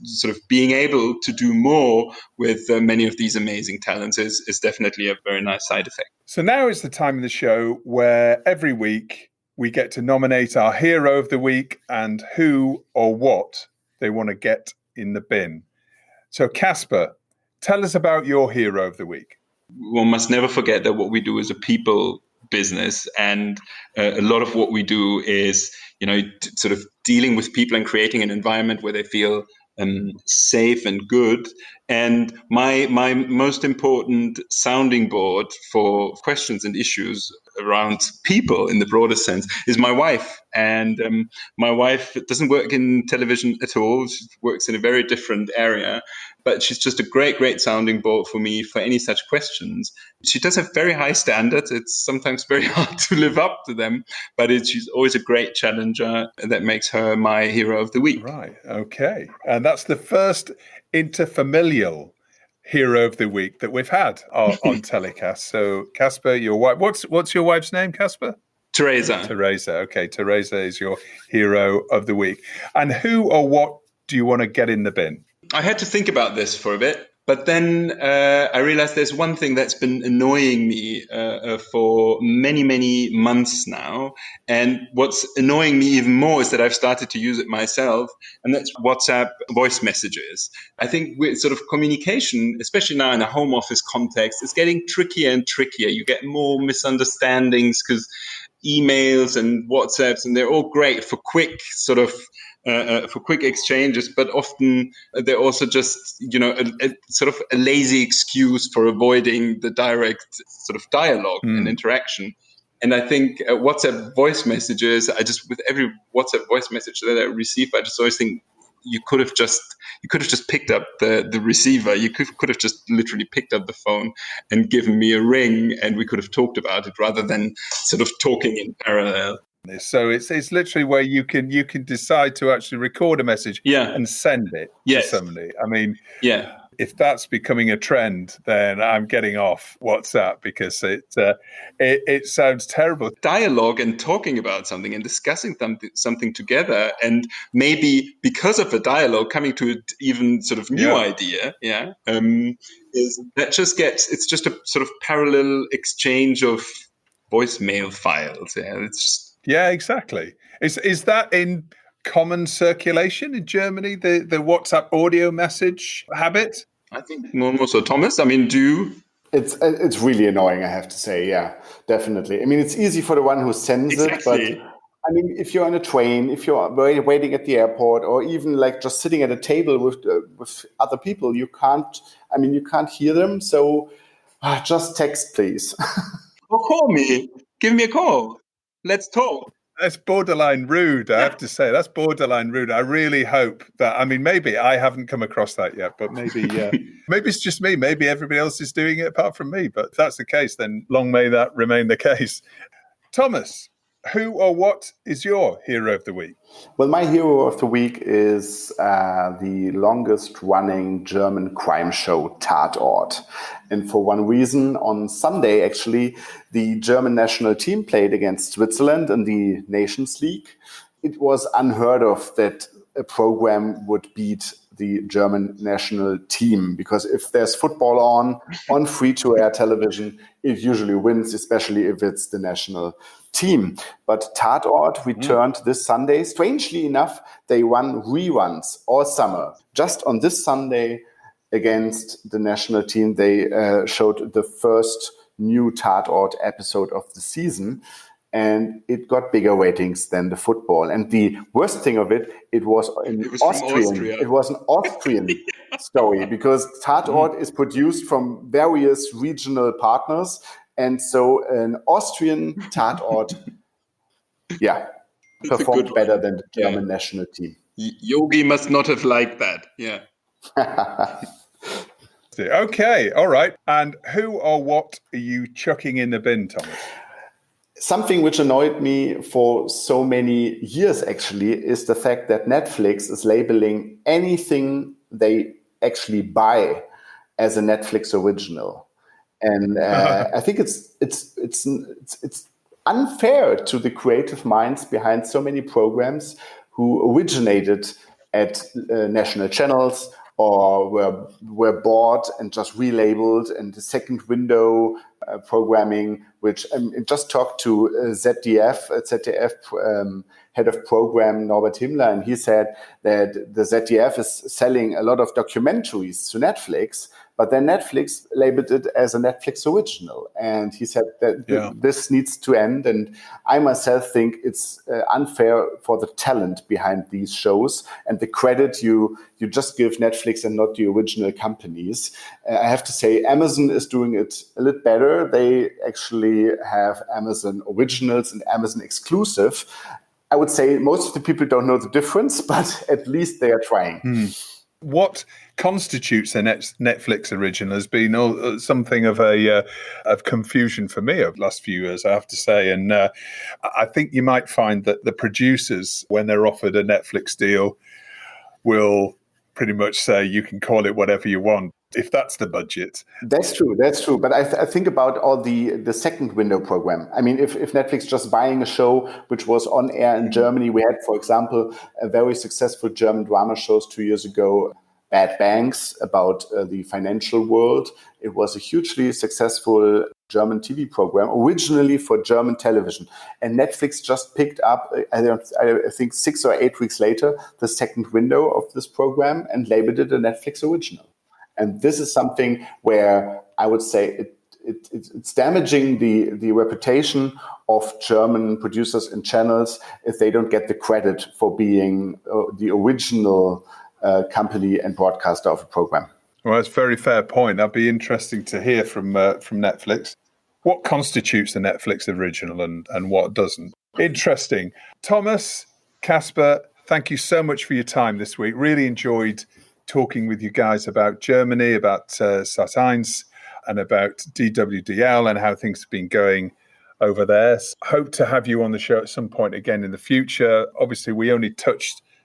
Sort of being able to do more with many of these amazing talents is definitely a very nice side effect. So now is the time of the show where every week we get to nominate our hero of the week and who or what they want to get in the bin. So, Kaspar, tell us about your hero of the week. One must never forget that what we do is a people business, and a lot of what we do is, sort of dealing with people and creating an environment where they feel safe and good. And my most important sounding board for questions and issues around people in the broader sense is my wife. And my wife doesn't work in television at all. She works in a very different area, but she's just a great sounding board for me for any such questions. She does have very high standards. It's sometimes very hard to live up to them, but she's always a great challenger, and that makes her my hero of the week. Right. Okay. And that's the first interfamilial hero of the week that we've had on TellyCast. So, Kaspar, your wife, what's your wife's name, Kaspar? Teresa. Okay. Teresa is your hero of the week. And who or what do you want to get in the bin? I had to think about this for a bit, but then I realized there's one thing that's been annoying me for many months now. And what's annoying me even more is that I've started to use it myself, and that's WhatsApp voice messages. I think with sort of communication, especially now in a home office context, is getting trickier and trickier. You get more misunderstandings because emails and WhatsApps, and they're all great for quick sort of for quick exchanges, but often they're also just, sort of a lazy excuse for avoiding the direct sort of dialogue and interaction. And I think WhatsApp voice messages, with every WhatsApp voice message that I receive, I just always think you could have just picked up the receiver. You could have just literally picked up the phone and given me a ring, and we could have talked about it rather than sort of talking in parallel. So it's literally where you can decide to actually record a message and send it to somebody. I mean, if that's becoming a trend, then I'm getting off WhatsApp because it sounds terrible. Dialogue and talking about something and discussing something together, and maybe because of the dialogue coming to an even sort of new idea, is that it's just a sort of parallel exchange of voicemail files. Yeah, exactly. Is that in common circulation in Germany, the WhatsApp audio message habit? I think more so. Thomas, I mean, do you? It's really annoying, I have to say. Yeah, definitely. I mean, it's easy for the one who sends it, but I mean, if you're on a train, if you're waiting at the airport, or even like just sitting at a table with other people, you can't hear them. So just text, please. Or call me. Give me a call. Let's talk. That's borderline rude, I have to say. That's borderline rude. I really hope that, I mean, maybe I haven't come across that yet, but maybe maybe it's just me. Maybe everybody else is doing it apart from me. But if that's the case, then long may that remain the case. Thomas, who or what is your hero of the week? Well, my hero of the week is the longest running German crime show, Tatort. And for one reason, on Sunday, actually, the German national team played against Switzerland in the Nations League. It was unheard of that a program would beat the German national team, because if there's football on free-to-air television, it usually wins, especially if it's the national team. But Tatort returned this Sunday. Strangely enough, they run reruns all summer. Just on this Sunday against the national team, they showed the first new Tatort episode of the season. And it got bigger ratings than the football. And the worst thing of it was Austrian. It was an Austrian story, because Tatort is produced from various regional partners. And so an Austrian Tatort, performed better than the German national team. Yogi must not have liked that. Yeah. Okay, all right. And who or what are you chucking in the bin, Thomas? Something which annoyed me for so many years, actually, is the fact that Netflix is labeling anything they actually buy as a Netflix original. And I think it's unfair to the creative minds behind so many programs who originated at national channels or were bought and just relabeled, and the second window programming, which just talked to ZDF head of program, Norbert Himmler, and he said that the ZDF is selling a lot of documentaries to Netflix, but then Netflix labeled it as a Netflix original. And he said that this needs to end. And I myself think it's unfair for the talent behind these shows and the credit you just give Netflix and not the original companies. I have to say Amazon is doing it a little better. They actually have Amazon Originals and Amazon Exclusive. I would say most of the people don't know the difference, but at least they are trying. What constitutes a Netflix original has been something of confusion for me over the last few years, I have to say. And I think you might find that the producers, when they're offered a Netflix deal, will pretty much say you can call it whatever you want, if that's the budget. That's true. But I think about all the second window program. I mean, if Netflix just buying a show which was on air in Germany, we had, for example, a very successful German drama shows 2 years ago, Bad Banks, about the financial world. It was a hugely successful German TV program, originally for German television. And Netflix just picked up, I think 6 or 8 weeks later, the second window of this program and labeled it a Netflix original. And this is something where I would say it's damaging the reputation of German producers and channels if they don't get the credit for being the original company and broadcaster of a program. Well, that's a very fair point. That'd be interesting to hear from Netflix. What constitutes a Netflix original and what doesn't? Interesting. Thomas, Kaspar, thank you so much for your time this week. Really enjoyed talking with you guys about Germany, about Sat1, and about DWDL and how things have been going over there. Hope to have you on the show at some point again in the future. Obviously, we only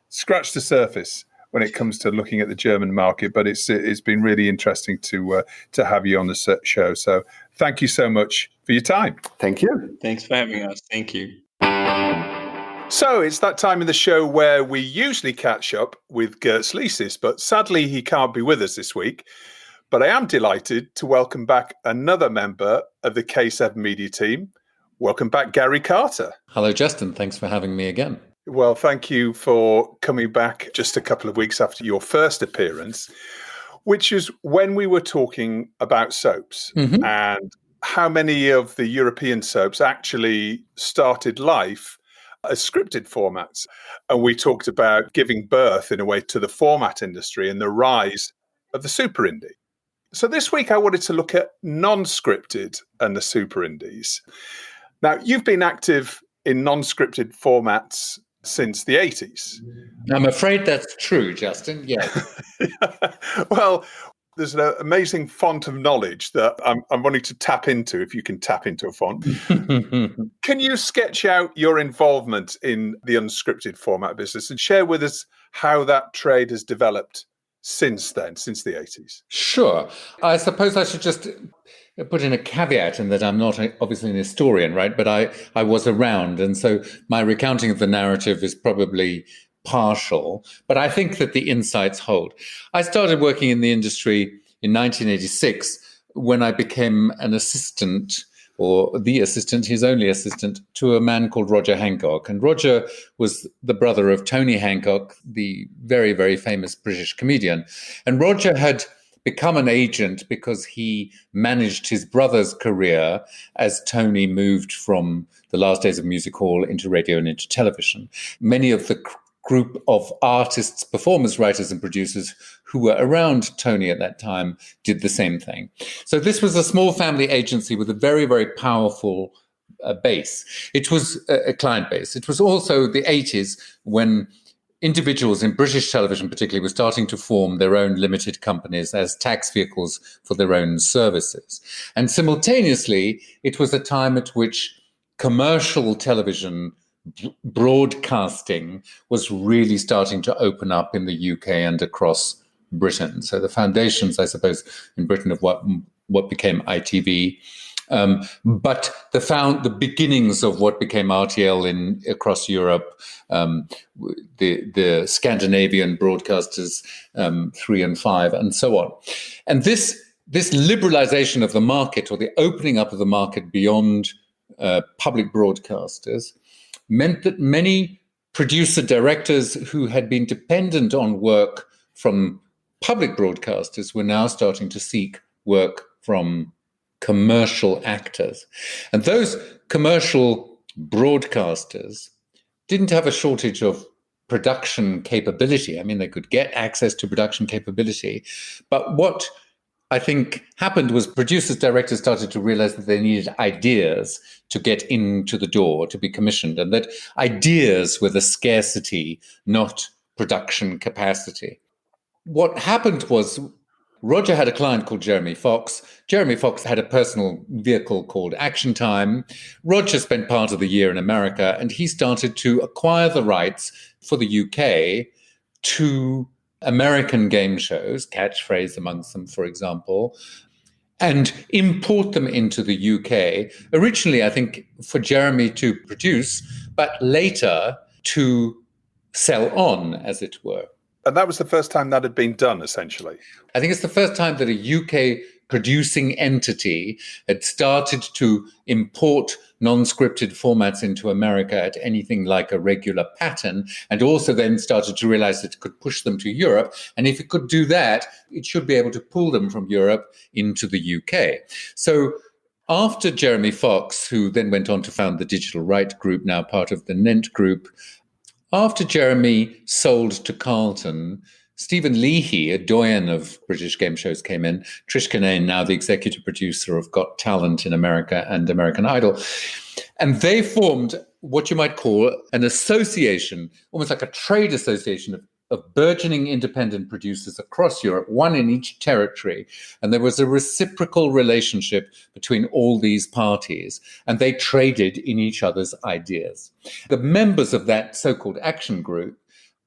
scratched the surface when it comes to looking at the German market, but it's been really interesting to have you on the show. So thank you so much for your time. Thank you. Thanks for having us. Thank you. So it's that time in the show where we usually catch up with Gert Sleesis, but sadly he can't be with us this week. But I am delighted to welcome back another member of the K7 Media team. Welcome back, Gary Carter. Hello, Justin. Thanks for having me again. Well, thank you for coming back just a couple of weeks after your first appearance, which is when we were talking about soaps and how many of the European soaps actually started life as scripted formats. And we talked about giving birth, in a way, to the format industry and the rise of the super indie. So this week I wanted to look at non-scripted and the super indies. Now, you've been active in non-scripted formats since the 80s. I'm afraid that's true, Justin. Yes. Well, there's an amazing font of knowledge that I'm wanting to tap into, if you can tap into a font. Can you sketch out your involvement in the unscripted format business and share with us how that trade has developed since then, since the 80s? Sure. I suppose I should just put in a caveat in that I'm not obviously an historian, right? But I was around. And so my recounting of the narrative is probably partial, but I think that the insights hold. I started working in the industry in 1986 when I became an assistant, or the assistant, his only assistant, to a man called Roger Hancock. And Roger was the brother of Tony Hancock, the very, very famous British comedian. And Roger had become an agent because he managed his brother's career as Tony moved from the last days of music hall into radio and into television. Many of the group of artists, performers, writers, and producers who were around Tony at that time did the same thing. So this was a small family agency with a very, very powerful base. It was a client base. It was also the 80s when individuals in British television particularly were starting to form their own limited companies as tax vehicles for their own services. And simultaneously, it was a time at which commercial television broadcasting was really starting to open up in the UK and across Britain. So the foundations, I suppose, in Britain of what became ITV, but the beginnings of what became RTL across Europe, the Scandinavian broadcasters 3 and 5, and so on. And this liberalization of the market, or the opening up of the market beyond public broadcasters, meant that many producer directors who had been dependent on work from public broadcasters were now starting to seek work from commercial actors. And those commercial broadcasters didn't have a shortage of production capability. I mean, they could get access to production capability. But what I think happened was producers, directors started to realize that they needed ideas to get into the door, to be commissioned, and that ideas were the scarcity, not production capacity. What happened was Roger had a client called Jeremy Fox. Jeremy Fox had a personal vehicle called Action Time. Roger spent part of the year in America, and he started to acquire the rights for the UK to American game shows, Catchphrase amongst them, for example, and import them into the UK. Originally, I think, for Jeremy to produce, but later to sell on, as it were. And that was the first time that had been done, essentially. I think it's the first time that a UK producing entity had started to import non-scripted formats into America at anything like a regular pattern, and also then started to realize that it could push them to Europe. And if it could do that, it should be able to pull them from Europe into the UK. So after Jeremy Fox, who then went on to found the Digital Right Group, now part of the Nent Group, after Jeremy sold to Carlton, Stephen Leahy, a doyen of British game shows, came in. Trish Kinane, now the executive producer of Got Talent in America and American Idol. And they formed what you might call an association, almost like a trade association of burgeoning independent producers across Europe, one in each territory. And there was a reciprocal relationship between all these parties, and they traded in each other's ideas. The members of that so-called action group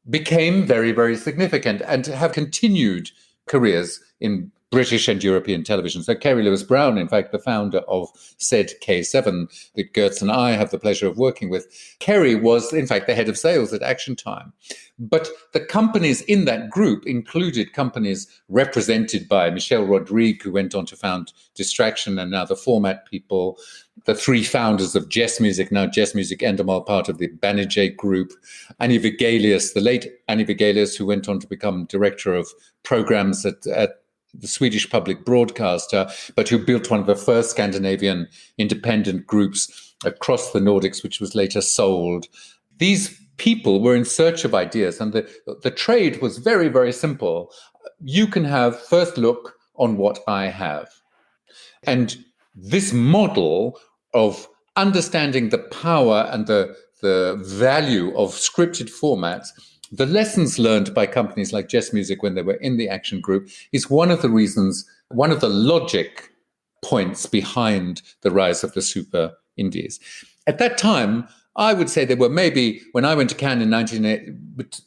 became very, very significant and have continued careers in British and European television. So Kerry Lewis Brown, in fact, the founder of said K7, that Gertz and I have the pleasure of working with, Kerry was, in fact, the head of sales at Action Time. But the companies in that group included companies represented by Michel Rodrigue, who went on to found Distraction, and now the Format people, the three founders of Jess Music, now Jess Music Endemol, part of the Banijay Group, Annie Vigelius, the late Annie Vigelius, who went on to become director of programs at the Swedish public broadcaster, but who built one of the first Scandinavian independent groups across the Nordics, which was later sold. These people were in search of ideas, and the trade was very, very simple. You can have first look on what I have. And this model of understanding the power and the value of scripted formats, the lessons learned by companies like Jess Music when they were in the Action Group, is one of the reasons, one of the logic points behind the rise of the super indies. At that time, I would say there were maybe, when I went to Cannes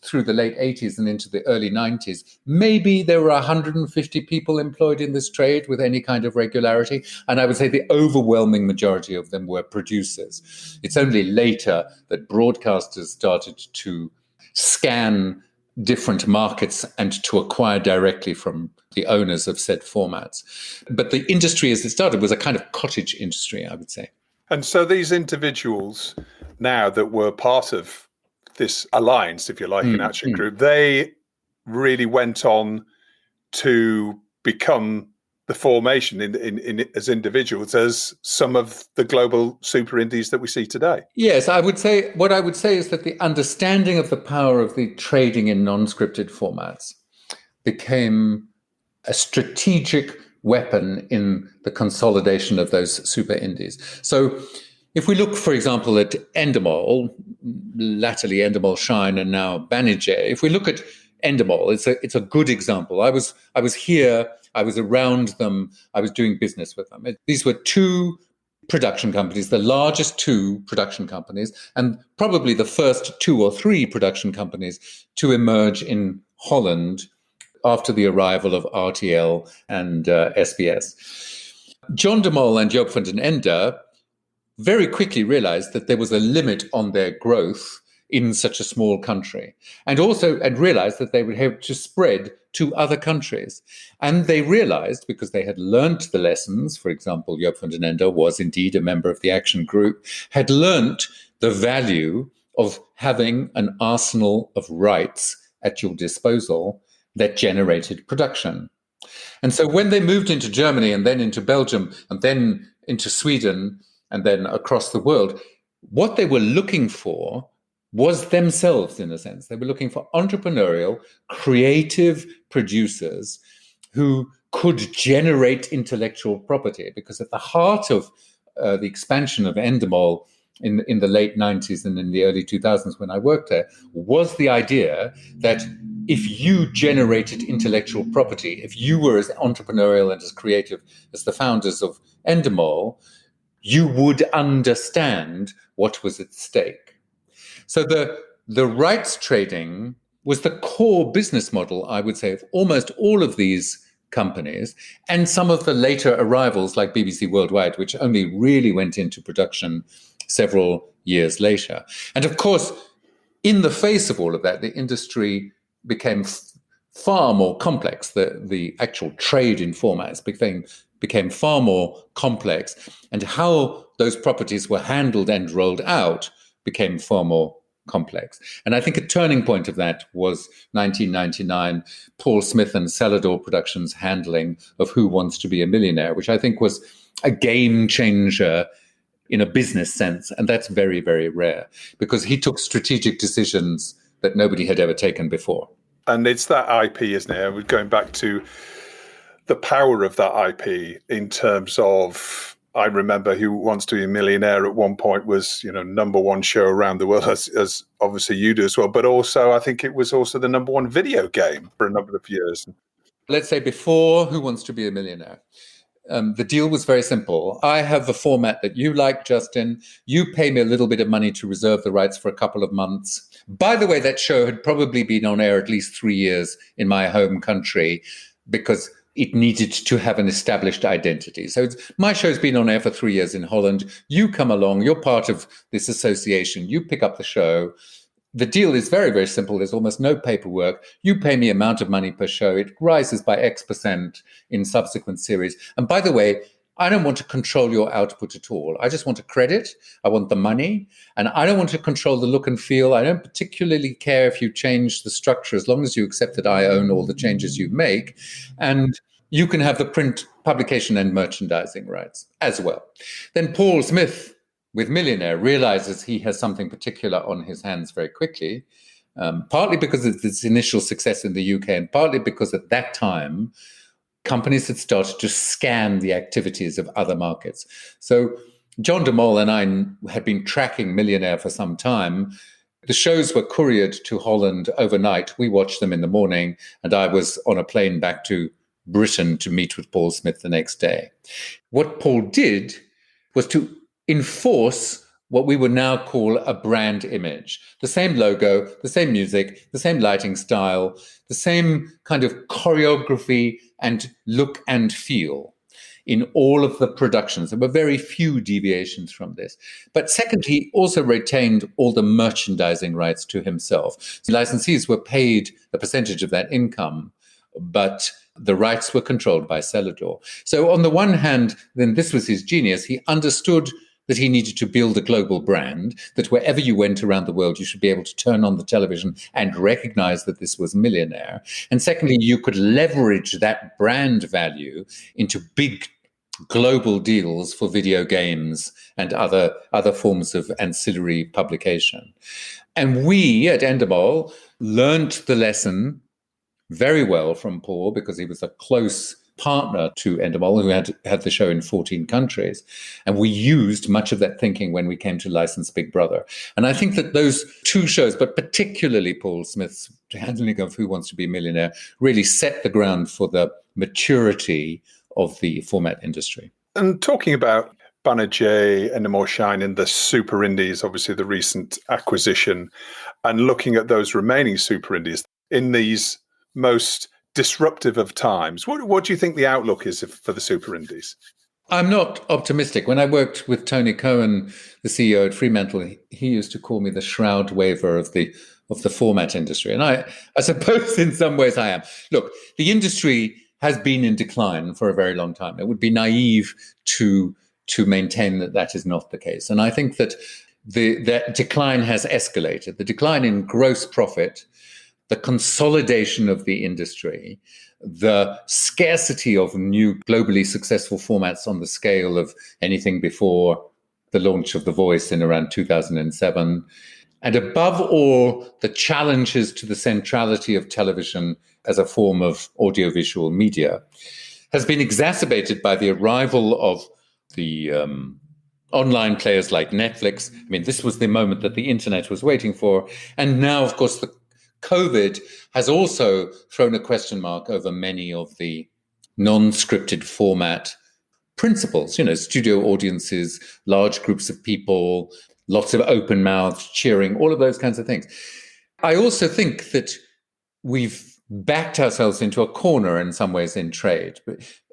through the late 80s and into the early 90s, maybe there were 150 people employed in this trade with any kind of regularity. And I would say the overwhelming majority of them were producers. It's only later that broadcasters started to scan different markets and to acquire directly from the owners of said formats. But the industry as it started was a kind of cottage industry, I would say. And so these individuals now that were part of this alliance, if you like, in Action Group, they really went on to become the formation in as individuals as some of the global super indies that we see today. Yes, what I would say is that the understanding of the power of the trading in non-scripted formats became a strategic weapon in the consolidation of those super indies. So if we look, for example, at Endemol, latterly Endemol Shine and now Banijay, if we look at Endemol, it's a good example. I was here, I was around them, I was doing business with them. These were two production companies, the largest two production companies, and probably the first two or three production companies to emerge in Holland after the arrival of RTL and SBS. John de Mol and Joop van den Ende very quickly realized that there was a limit on their growth in such a small country, and realized that they would have to spread to other countries. And they realized, because they had learnt the lessons, for example, Joop van den Ende was indeed a member of the Action Group, had learnt the value of having an arsenal of rights at your disposal that generated production. And so when they moved into Germany and then into Belgium and then into Sweden and then across the world, what they were looking for was themselves, in a sense. They were looking for entrepreneurial, creative producers who could generate intellectual property, because at the heart of the expansion of Endemol in the late 90s and in the early 2000s when I worked there was the idea that if you generated intellectual property, if you were as entrepreneurial and as creative as the founders of Endemol, you would understand what was at stake. So the rights trading was the core business model, I would say, of almost all of these companies, and some of the later arrivals like BBC Worldwide, which only really went into production several years later. And of course, in the face of all of that, the industry became far more complex. The actual trade in formats became far more complex, and how those properties were handled and rolled out became far more complex. And I think a turning point of that was 1999, Paul Smith and Celador Productions' handling of Who Wants to Be a Millionaire, which I think was a game changer in a business sense. And that's very, very rare, because he took strategic decisions that nobody had ever taken before. And it's that IP, isn't it? We're going back to the power of that IP in terms of, I remember Who Wants to Be a Millionaire at one point was, number one show around the world, as obviously you do as well. But also, I think it was also the number one video game for a number of years. Let's say before Who Wants to Be a Millionaire, the deal was very simple. I have a format that you like, Justin. You pay me a little bit of money to reserve the rights for a couple of months. By the way, that show had probably been on air at least 3 years in my home country, because it needed to have an established identity. So my show's been on air for 3 years in Holland. You come along, you're part of this association, you pick up the show. The deal is very, very simple. There's almost no paperwork. You pay me amount of money per show. It rises by X% in subsequent series. And by the way, I don't want to control your output at all. I just want a credit. I want the money. And I don't want to control the look and feel. I don't particularly care if you change the structure, as long as you accept that I own all the changes you make. And you can have the print, publication, and merchandising rights as well. Then Paul Smith, with Millionaire, realizes he has something particular on his hands very quickly, partly because of its initial success in the UK, and partly because at that time, companies had started to scan the activities of other markets. So John de Mol and I had been tracking Millionaire for some time. The shows were couriered to Holland overnight. We watched them in the morning, and I was on a plane back to Britain to meet with Paul Smith the next day. What Paul did was to enforce what we would now call a brand image. The same logo, the same music, the same lighting style, the same kind of choreography and look and feel in all of the productions. There were very few deviations from this. But secondly, he also retained all the merchandising rights to himself. So licensees were paid a percentage of that income, but the rights were controlled by Celador. So on the one hand, then this was his genius. He understood that he needed to build a global brand, that wherever you went around the world, you should be able to turn on the television and recognize that this was Millionaire. And secondly, you could leverage that brand value into big global deals for video games and other forms of ancillary publication. And we at Endemol learnt the lesson very well from Paul, because he was a close partner to Endemol, who had the show in 14 countries. And we used much of that thinking when we came to license Big Brother. And I think that those two shows, but particularly Paul Smith's handling of Who Wants to Be a Millionaire, really set the ground for the maturity of the format industry. And talking about Banijay, Endemol Shine, and the super indies, obviously the recent acquisition, and looking at those remaining super indies in these most disruptive of times, what do you think the outlook is for the super indies? I'm not optimistic. When I worked with Tony Cohen, the CEO at Fremantle, he used to call me the shroud waver of the format industry. And I suppose in some ways I am. Look, the industry has been in decline for a very long time. It would be naive to maintain that is not the case. And I think that that decline has escalated. The decline in gross profit, the consolidation of the industry, the scarcity of new globally successful formats on the scale of anything before the launch of The Voice in around 2007, and above all, the challenges to the centrality of television as a form of audiovisual media, has been exacerbated by the arrival of the online players like Netflix. I mean, this was the moment that the internet was waiting for. And now, of course, the COVID has also thrown a question mark over many of the non-scripted format principles, studio audiences, large groups of people, lots of open mouths, cheering, all of those kinds of things. I also think that we've backed ourselves into a corner in some ways in trade.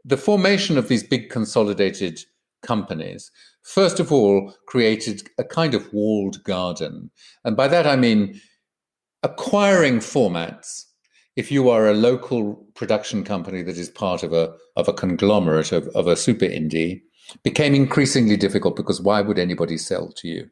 The formation of these big consolidated companies, first of all, created a kind of walled garden. And by that, I mean acquiring formats. If you are a local production company that is part of a conglomerate of a super indie, became increasingly difficult, because why would anybody sell to you?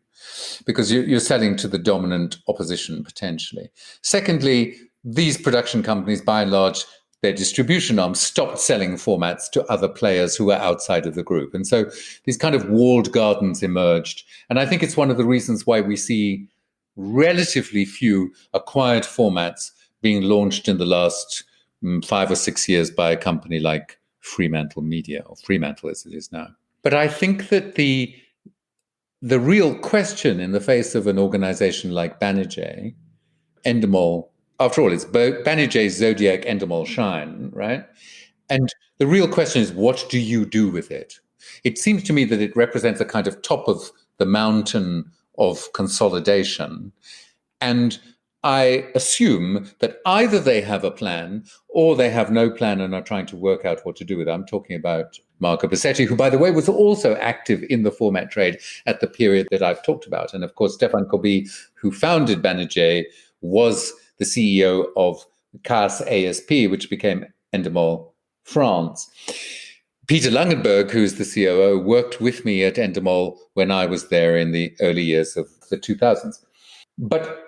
Because you're selling to the dominant opposition, potentially. Secondly, these production companies, by and large, their distribution arms stopped selling formats to other players who were outside of the group. And so these kind of walled gardens emerged. And I think it's one of the reasons why we see relatively few acquired formats being launched in the last 5 or 6 years by a company like Fremantle Media, or Fremantle as it is now. But I think that the real question in the face of an organization like Banijay, Endemol, after all, it's Banijay, Zodiac, Endemol, Shine, right? And the real question is, what do you do with it? It seems to me that it represents a kind of top of the mountain of consolidation. And I assume that either they have a plan or they have no plan and are trying to work out what to do with it. I'm talking about Marco Bassetti, who, by the way, was also active in the format trade at the period that I've talked about. And of course, Stéphane Kobi, who founded Banijay, was the CEO of CAS ASP, which became Endemol France. Peter Langenberg, who's the COO, worked with me at Endemol when I was there in the early years of the 2000s. But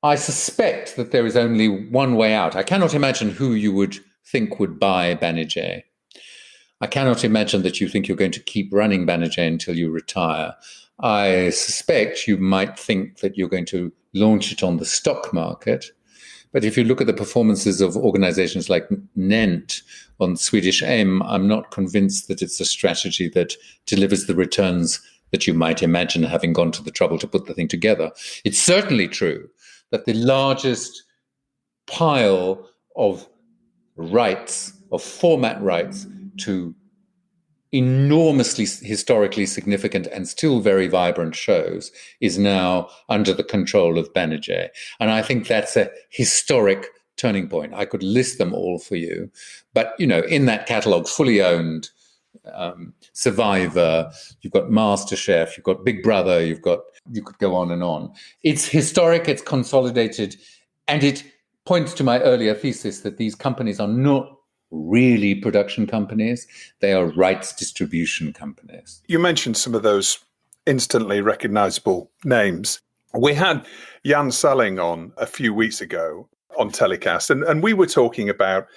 I suspect that there is only one way out. I cannot imagine who you would think would buy Banijay. I cannot imagine that you think you're going to keep running Banijay until you retire. I suspect you might think that you're going to launch it on the stock market. But if you look at the performances of organizations like Nent on Swedish AIM, I'm not convinced that it's a strategy that delivers the returns that you might imagine, having gone to the trouble to put the thing together. It's certainly true that the largest pile of rights, of format rights to enormously historically significant and still very vibrant shows is now under the control of Banijay. And I think that's a historic turning point. I could list them all for you. But, in that catalogue, fully owned, Survivor, you've got MasterChef, you've got Big Brother, you could go on and on. It's historic, it's consolidated, and it points to my earlier thesis that these companies are not really production companies. They are rights distribution companies. You mentioned some of those instantly recognizable names. We had Jan Salling on a few weeks ago on TellyCast, and we were talking about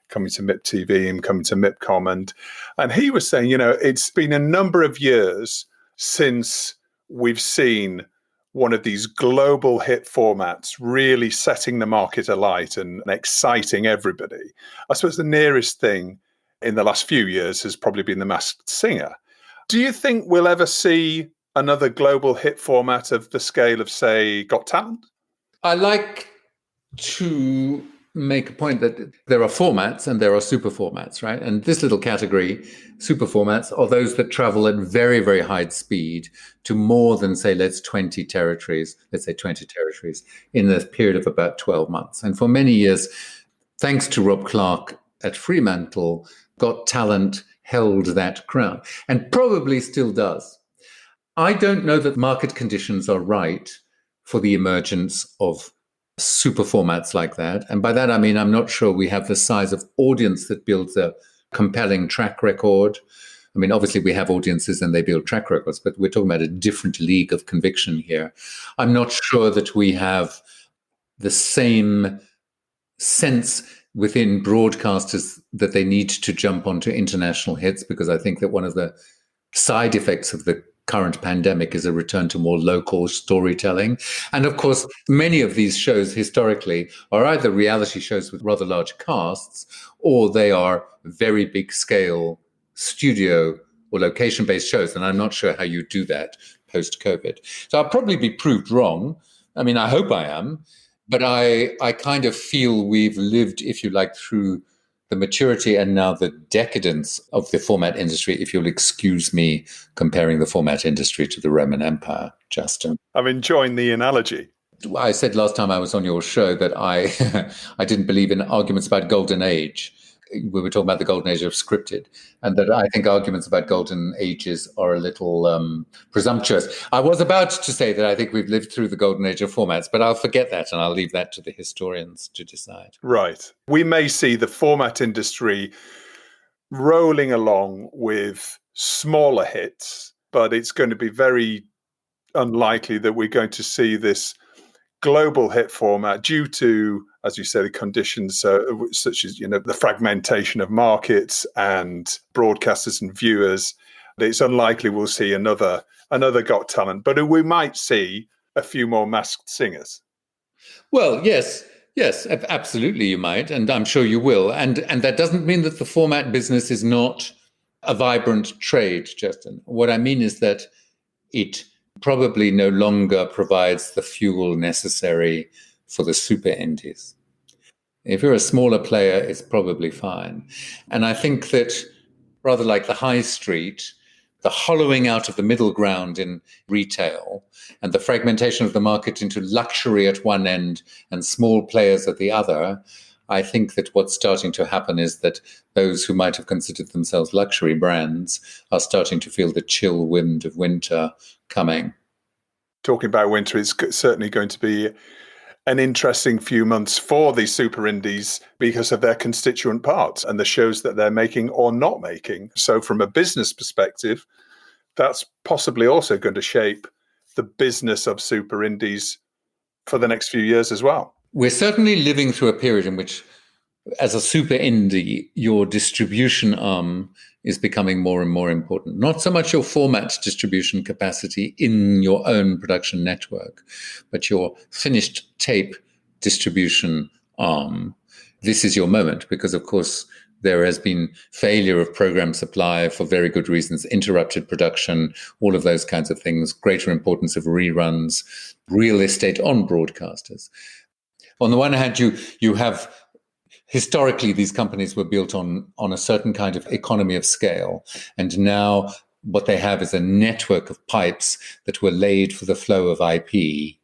coming to MIP TV and coming to MIPCOM, and he was saying, it's been a number of years since we've seen one of these global hit formats really setting the market alight and exciting everybody. I suppose the nearest thing in the last few years has probably been The Masked Singer. Do you think we'll ever see another global hit format of the scale of, say, Got Talent? I like to make a point that there are formats and there are super formats, right? And this little category, super formats, are those that travel at very, very high speed to more than, say, let's say 20 territories in a period of about 12 months. And for many years, thanks to Rob Clark at Fremantle, Got Talent held that crown and probably still does. I don't know that market conditions are right for the emergence of super formats like that. And by that, I mean, I'm not sure we have the size of audience that builds a compelling track record, I mean, obviously we have audiences and they build track records, but we're talking about a different league of conviction here. I'm not sure that we have the same sense within broadcasters that they need to jump onto international hits, because I think that one of the side effects of the current pandemic is a return to more local storytelling. And of course, many of these shows historically are either reality shows with rather large casts, or they are very big scale studio or location-based shows. And I'm not sure how you do that post-COVID. So I'll probably be proved wrong. I mean, I hope I am. But I kind of feel we've lived, if you like, through the maturity and now the decadence of the format industry, if you'll excuse me comparing the format industry to the Roman Empire, Justin. I'm enjoying the analogy. I said last time I was on your show that I I didn't believe in arguments about golden age. We were talking about the golden age of scripted, and that I think arguments about golden ages are a little presumptuous. I was about to say that I think we've lived through the golden age of formats, but I'll forget that and I'll leave that to the historians to decide. Right. We may see the format industry rolling along with smaller hits, but it's going to be very unlikely that we're going to see this global hit format due to, as you say, the conditions such as, the fragmentation of markets and broadcasters and viewers. It's unlikely we'll see another Got Talent, but we might see a few more Masked Singers. Well, yes, absolutely you might, and I'm sure you will. And that doesn't mean that the format business is not a vibrant trade, Justin. What I mean is that it probably no longer provides the fuel necessary for the super indies. If you're a smaller player, it's probably fine. And I think that rather like the high street, the hollowing out of the middle ground in retail and the fragmentation of the market into luxury at one end and small players at the other, I think that what's starting to happen is that those who might have considered themselves luxury brands are starting to feel the chill wind of winter coming. Talking about winter, it's certainly going to be an interesting few months for the super indies because of their constituent parts and the shows that they're making or not making. So from a business perspective, that's possibly also going to shape the business of super indies for the next few years as well. We're certainly living through a period in which, as a super indie, your distribution arm is becoming more and more important. Not so much your format distribution capacity in your own production network, but your finished tape distribution arm. This is your moment because, of course, there has been failure of program supply for very good reasons, interrupted production, all of those kinds of things, greater importance of reruns, real estate on broadcasters. On the one hand, you have historically these companies were built on a certain kind of economy of scale. And now what they have is a network of pipes that were laid for the flow of IP,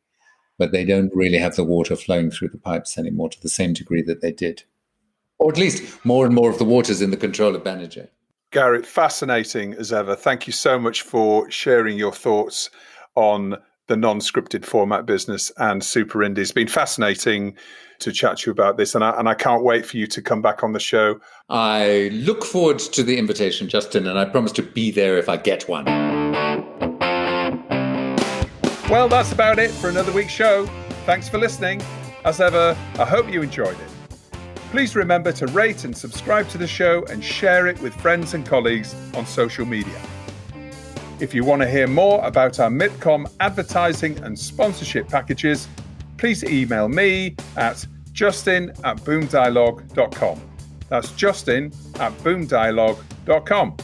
but they don't really have the water flowing through the pipes anymore to the same degree that they did. Or at least more and more of the water's in the control of Banijay. Garrett, fascinating as ever. Thank you so much for sharing your thoughts on the non-scripted format business and super indies. It's been fascinating to chat to you about this, and I can't wait for you to come back on the show. I look forward to the invitation, Justin, and I promise to be there if I get one. Well, that's about it for another week's show. Thanks for listening. As ever, I hope you enjoyed it. Please remember to rate and subscribe to the show and share it with friends and colleagues on social media. If you want to hear more about our MIPCOM advertising and sponsorship packages, please email me at justin@boomdialogue.com. That's justin@boomdialogue.com.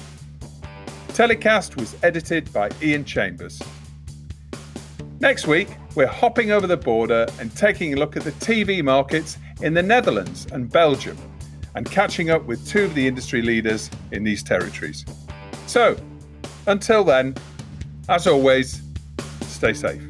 TellyCast was edited by Ian Chambers. Next week, we're hopping over the border and taking a look at the TV markets in the Netherlands and Belgium and catching up with two of the industry leaders in these territories. So, until then, as always, stay safe.